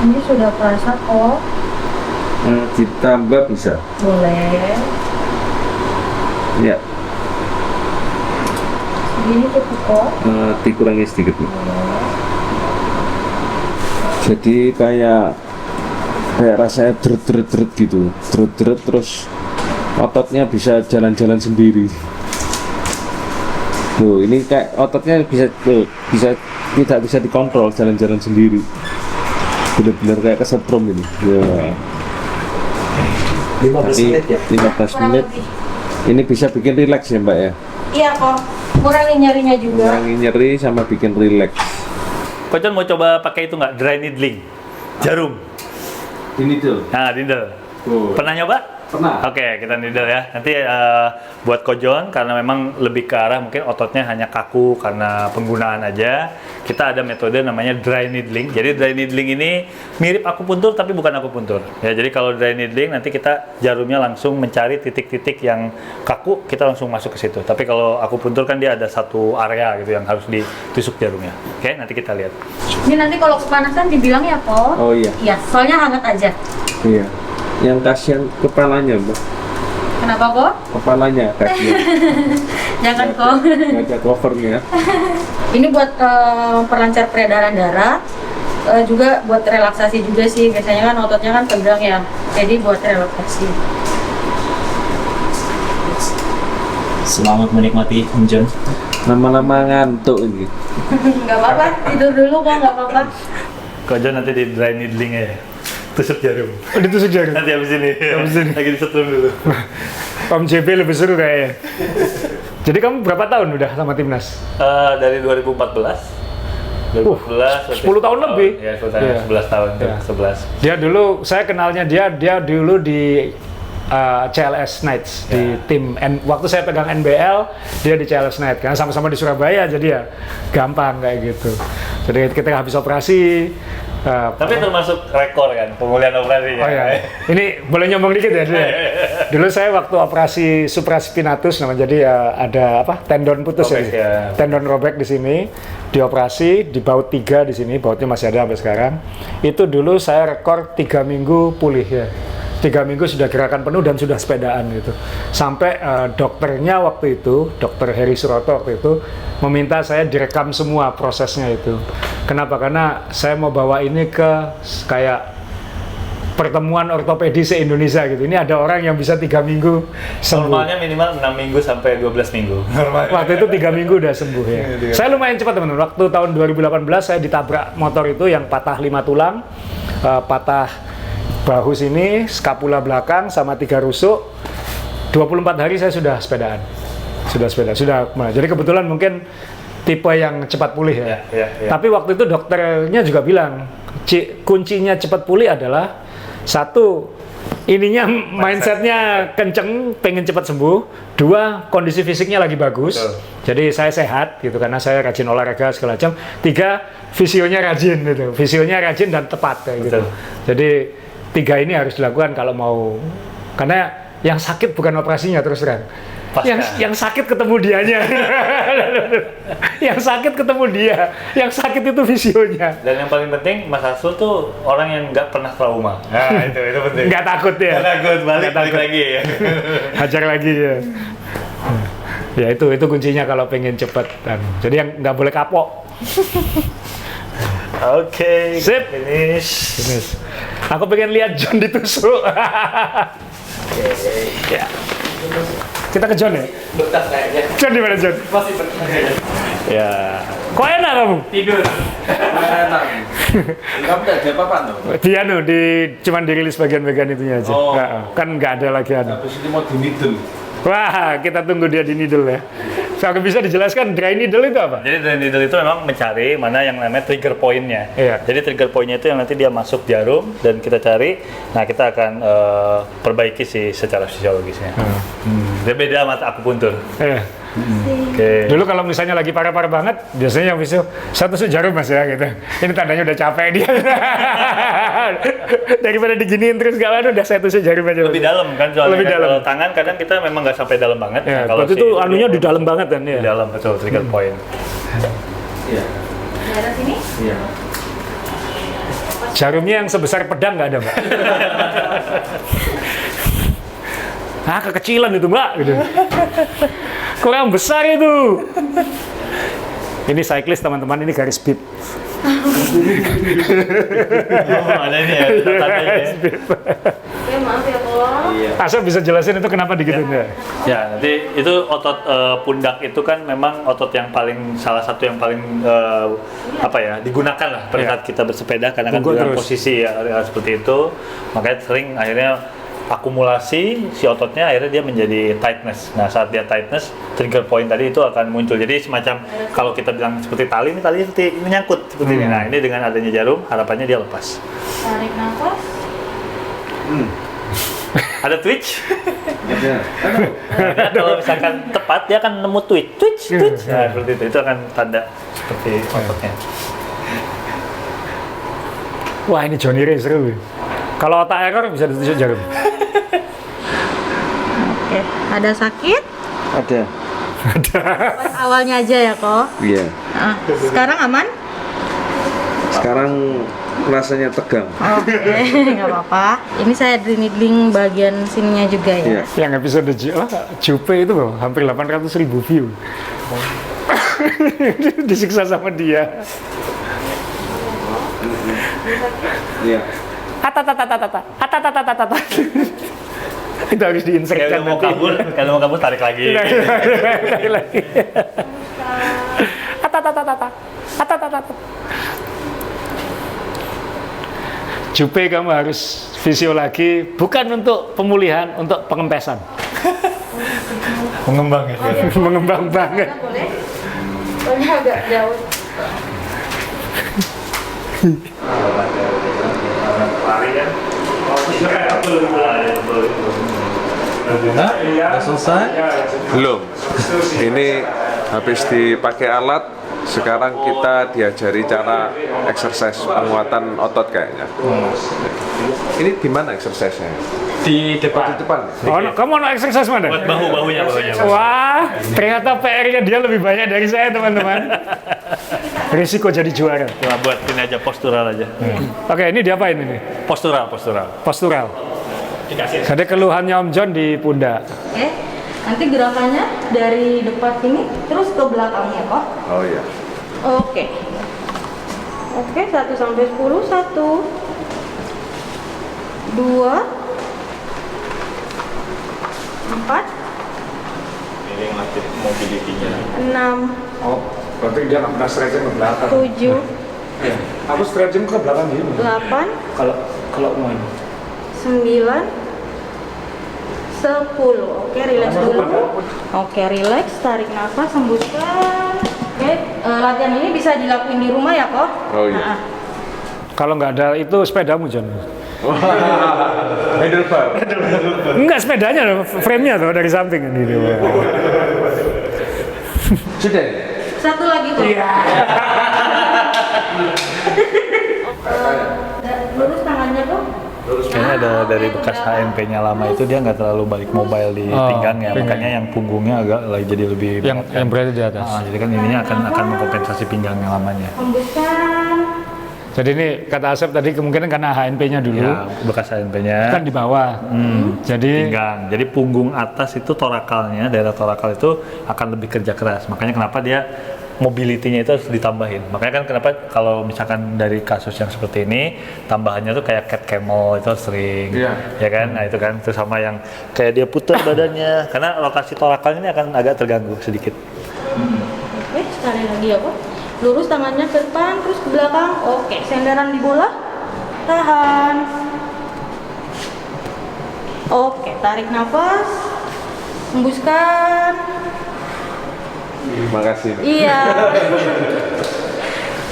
Ini sudah terasa kok. Ditambah bisa. Boleh. Ya, Segini cukup kok. dikurangi sedikit. Jadi kayak rasanya deret gitu, deret terus ototnya bisa jalan-jalan sendiri. Tuh, ini kayak ototnya bisa tidak bisa dikontrol, jalan-jalan sendiri. Benar-benar kayak kesetrum ini. Ya. 15 menit ya? 15 Kurang menit. lebih. Ini bisa bikin rileks ya Mbak ya? Iya kok. Kurangin nyarinya juga. Kurangi nyeri sama bikin rileks. Coach John mau coba pakai itu nggak? Dry needling, jarum. Ini tuh. Nah, needle. Oh. Pernah nyoba? Pernah. Oke, kita needle ya. Nanti buat Coach John, karena memang lebih ke arah mungkin ototnya hanya kaku karena penggunaan aja. Kita ada metode namanya dry needling. Jadi dry needling ini mirip akupuntur tapi bukan akupuntur. Ya, jadi kalau dry needling nanti kita jarumnya langsung mencari titik-titik yang kaku, kita langsung masuk ke situ. Tapi kalau akupuntur kan dia ada satu area gitu yang harus ditusuk jarumnya. Oke, nanti kita lihat. Ini nanti kalau kepanasan dibilang ya kok. Oh iya. Iya, soalnya hangat aja. Iya. Yang kasihan kepalanya Mbak. Kenapa kok? Kepalanya kasihan. Jangan kok. Nggak ada covernya. Ini buat memperlancar peredaran darah. Juga buat relaksasi juga sih. Biasanya kan ototnya kan tegang ya. Jadi buat relaksasi. Selamat menikmati Om John. Lama-lama ngantuk ini. Nggak apa-apa, tidur dulu kok, nggak apa-apa. Coach John nanti di dry needling ya. Tusuk jarum. Ditusuk jarum. Nanti habis ini. Habis ini. Lagi disetrum dulu. Om JB lebih seru kayaknya. Jadi kamu berapa tahun udah sama timnas? Dari 2014. 2014. 10 tahun lebih. Ya, 10 tahun. Iya. 11 tahun. Iya. 11. Dia dulu, saya kenalnya dia dulu di CLS Knights di tim waktu saya pegang NBL, dia di CLS Knights karena sama-sama di Surabaya, jadi ya gampang kayak gitu. Jadi kita habis operasi. Tapi termasuk rekor kan pemulihan operasi ya. Oh iya, ini boleh nyombong dikit ya dulu. Dulu saya waktu operasi supraspinatus, namanya jadi ada apa tendon putus Robek, ya. Tendon robek di sini, dioperasi di baut 3 di sini, bautnya masih ada sampai sekarang. Itu dulu saya rekor 3 minggu pulih ya. 3 minggu sudah gerakan penuh dan sudah sepedaan gitu. Sampai dokternya waktu itu, Dokter Heri Suroto waktu itu meminta saya direkam semua prosesnya itu. Kenapa? Karena saya mau bawa ini ke kayak pertemuan ortopedi se-Indonesia gitu. Ini ada orang yang bisa 3 minggu sembuh. Normalnya minimal 6 minggu sampai 12 minggu. Waktu itu 3 minggu udah sembuh ya. Saya lumayan cepat teman-teman. Waktu tahun 2018 saya ditabrak motor itu yang patah 5 tulang, patah bahu sini, skapula belakang sama 3 rusuk. 24 hari saya sudah sepedaan. Jadi kebetulan mungkin tipe yang cepat pulih ya. Ya. Tapi waktu itu dokternya juga bilang, kuncinya cepat pulih adalah satu, ininya mindsetnya kenceng, pengen cepat sembuh. 2, kondisi fisiknya lagi bagus. Betul. Jadi saya sehat gitu karena saya rajin olahraga segala macam. 3, visionya rajin gitu. Visionya rajin dan tepat kayak gitu. Betul. Jadi 3 ini harus dilakukan kalau mau, karena yang sakit bukan operasinya terus terang. Yang sakit ketemu dianya. Yang sakit ketemu dia. Yang sakit itu visionya. Dan yang paling penting Mas Hasul tuh orang yang nggak pernah trauma. Nah itu penting. Nggak takut ya. Nggak takut, balik lagi ya. Hajar lagi ya. Ya itu kuncinya kalau pengen cepet. Jadi yang nggak boleh kapok. Oke, Sip. finish. Aku pengen lihat John ditusuk. Ya. Kita ke John ya? Betah kayaknya. John di mana John? Masih betah kayaknya. Ya. Kok enak kamu? Tidur. Enak. Kamu nggak ada apa-apa tuh? Dia cuman dirilis bagian-bagian itunya aja. Oh. Kan nggak ada lagi anu. Habis ini mau di needle. Wah, kita tunggu dia di needle ya. Saya bisa dijelaskan dry needle itu apa? Jadi dry needle itu memang mencari mana yang namanya trigger point-nya. Iya. Jadi trigger point-nya itu yang nanti dia masuk jarum dan kita cari. Nah kita akan perbaiki sih secara fisiologisnya. Dia beda sama akupuntur. Iya. Oke. Dulu kalau misalnya lagi parah-parah banget, biasanya yang visio, saya tusuk jarum mas ya gitu. Ini tandanya udah capek dia. Daripada diginiin terus gak ada, udah saya tusuk jarum aja. Lebih dalam kan soalnya. Lebih kan dalam. Kalau tangan kadang kita memang nggak sampai dalam banget. Ya, Nah, kalau berarti si itu anunya di dalam banget kan ya. Di dalam betul trigger point. Iya. Daerah sini? Iya. Jarumnya yang sebesar pedang nggak ada, Mbak? Ah, kekecilan itu, Mbak. Gitu. Kurang besar itu. Ini cyclist teman-teman, ini garis bib. Ada ini ya, tandanya ya. Oke, maaf ya Kok. Asep bisa jelasin itu kenapa digituin ya? Ya, nanti itu otot pundak itu kan memang otot yang paling salah satu yang paling apa ya digunakan lah pada saat kita bersepeda karena kan Punggung dalam terus. posisi ya, seperti itu, makanya sering akhirnya akumulasi si ototnya akhirnya dia menjadi tightness. Nah saat dia tightness, trigger point tadi itu akan muncul. Jadi semacam kalau kita bilang seperti tali, ini tali seperti menyangkut seperti ini. Nah ini dengan adanya jarum, harapannya dia lepas. Tarik nafas. Ada twitch? Ya. Nah, kalau misalkan tepat, dia akan nemu twitch. Nah seperti itu akan tanda seperti ototnya. Wah, ini Johnny Ray seru. Kalau otak error bisa ditusuk jarum. Oke, ada sakit? Ada. Pas awalnya aja ya Kok. Iya. Nah, sekarang aman? Sekarang rasanya tegang. Oke, nggak apa-apa. Ini saya needling bagian sininya juga ya. Iya. Yang episode Jupe itu loh, hampir 800.000 view. Disiksa sama dia. Iya. Itu harus diinsertkan Kalau mau nanti. kabur, kalau mau kabur tarik lagi. Tarik lagi. Jupe, kamu harus visio lagi, bukan untuk pemulihan, untuk pengempesan. Mengembang ya. Mengembang banget. Boleh? Soalnya agak jauh. Lari kan? Udah selesai? Belum. Ini habis dipakai alat, sekarang kita diajari cara exercise penguatan otot kayaknya. Ini di mana exercise-nya? Di depan. Di depan. Oh, kamu mau exercise mana? Buat bahunya. Wah, ternyata PR-nya dia lebih banyak dari saya, teman-teman. Risiko jadi juara. Cuma buat ini aja postural aja. Oke, ini diapain ini? Postural. Postural. Jadi keluhannya Om John di pundak. Oke, nanti gerakannya dari depan sini terus ke belakangnya Kok. Oh iya. Oke. Oke, 1 sampai 10. 1 2 4 Ini yang latih mobility-nya. 6 Oh, berarti dia nggak pernah stretching ke belakang. 7 Aku stretching ke belakang gini. 8 Kalau mau. 9 10. Oke, relax dulu. Oke, relax, tarik nafas, hembuskan. Oke, latihan ini bisa dilakuin di rumah ya Kok. Oh iya. Nah, Kalau nggak ada itu sepedamu, John. Handlebar. Enggak, sepedanya, frame-nya tuh dari samping gitu. Sudah. satu lagi Kok. Iya. Lurus tangannya Kok. Kayaknya ada dari bekas HMP-nya lama itu dia nggak terlalu balik mobile di pinggangnya, makanya yang punggungnya agak lagi jadi lebih Yang berada di atas. jadi kan ininya akan mengkompensasi pinggang yang lamanya. Hembuskan. Jadi ini kata Asep tadi kemungkinan karena HNP-nya dulu Ya, bekas HMP-nya kan di bawah. Jadi pinggang. Jadi punggung atas itu torakalnya, daerah torakal itu akan lebih kerja keras. Makanya kenapa dia mobility-nya itu harus ditambahin. Makanya kan kenapa kalau misalkan dari kasus yang seperti ini, tambahannya tuh kayak cat camel itu sering, Iya. ya kan? Nah itu kan, terus sama yang kayak dia putar badannya, karena rotasi torakal ini akan agak terganggu sedikit. Oke, sekali lagi ya Kok. Lurus tangannya ke depan, terus ke belakang. Oke, senderan di bola. Tahan. Oke, tarik nafas. Hembuskan. Terima kasih. Iya.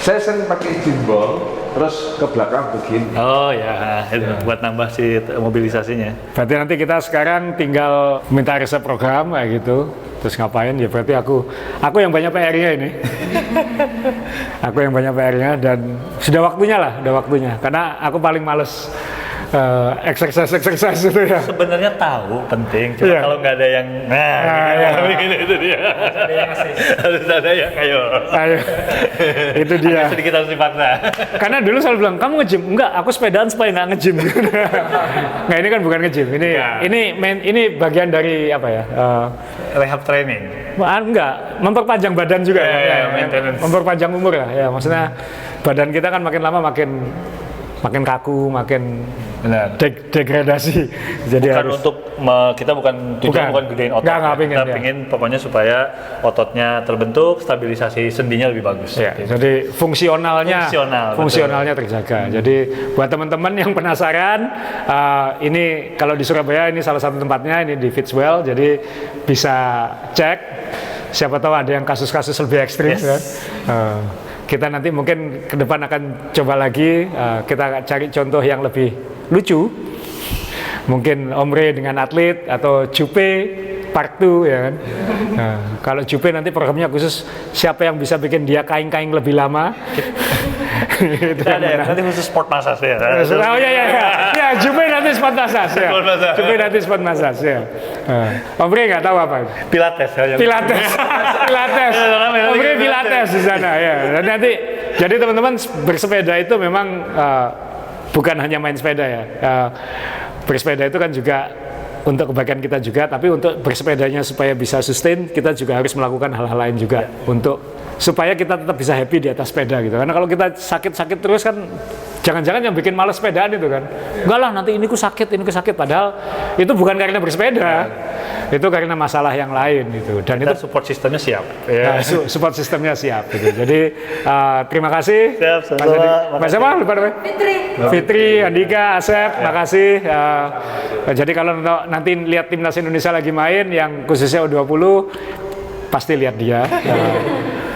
Saya sering pakai gimbal, terus ke belakang begini. Oh ya, itu buat nambah si mobilisasinya. berarti nanti kita sekarang tinggal minta resep program kayak gitu. Terus ngapain ya, berarti aku yang banyak PR-nya ini. Aku yang banyak PR-nya dan sudah waktunya lah, karena aku paling males exercise itu ya. Sebenarnya tahu penting, cuma Iya. kalau nggak ada yang begini itu dia. Harus ada yang ayo. Ayo, itu dia. Agak sedikit harus dipaksa. Karena dulu selalu bilang, kamu nge-gym? Enggak, aku sepedaan supaya nggak nge-gym. Nggak, ini kan bukan nge-gym. Ini bagian dari apa ya? Rehab training. Enggak, memperpanjang badan juga. Ya, maintenance. Memperpanjang umur lah. Ya, maksudnya badan kita kan makin lama makin kaku, makin Benar. degradasi. Jadi Bukan harus untuk kita tujuan bukan gedein otot. Nggak pengen, kita ya. pengen pokoknya supaya ototnya terbentuk, stabilisasi sendinya lebih bagus. ya, Gitu. jadi fungsionalnya terjaga. Jadi buat teman-teman yang penasaran, ini kalau di Surabaya ini salah satu tempatnya, ini di Fitswell. Jadi bisa cek. Siapa tahu ada yang kasus-kasus lebih ekstrim. Yes. Kan? Kita nanti mungkin ke depan akan coba lagi, kita cari contoh yang lebih lucu. Mungkin Omre dengan atlet atau Jupe part 2 ya kan. Nah, kalau Jupe nanti programnya khusus siapa yang bisa bikin dia kaing-kaing lebih lama. Itu Kita yang ada ya, menang. nanti khusus sport massage ya. Oh iya. Ya, Jupe nanti sport massage ya. Sport massage. Jupe nanti sport massage ya. Omre nggak tahu apa. Pilates ya. Pilates. Omre Pilates di sana ya. Dan nanti jadi teman-teman bersepeda itu memang bukan hanya main sepeda ya. Bersepeda itu kan juga untuk kebaikan kita juga, tapi untuk bersepedanya supaya bisa sustain, kita juga harus melakukan hal-hal lain juga untuk supaya kita tetap bisa happy di atas sepeda gitu. Karena kalau kita sakit-sakit terus kan jangan-jangan yang bikin malas sepedaan itu kan. Enggak lah, nanti ini ku sakit, padahal itu bukan karena bersepeda. Itu karena masalah yang lain gitu. Dan Kita itu support sistemnya siap. Nah, support sistemnya siap gitu. Jadi terima kasih. Siap, Mas sama-sama. Andi. Mas siapa? Lupa namanya? Fitri, Andika, Asep, makasih. Jadi kalau nanti lihat timnas Indonesia lagi main yang khususnya U20 pasti lihat dia.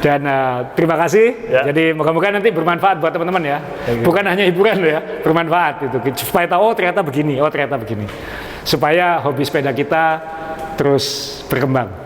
Dan terima kasih. Ya. Jadi moga-moga nanti bermanfaat buat teman-teman ya. Bukan hanya hiburan ya, bermanfaat itu. Supaya tahu oh ternyata begini. Supaya hobi sepeda kita terus berkembang.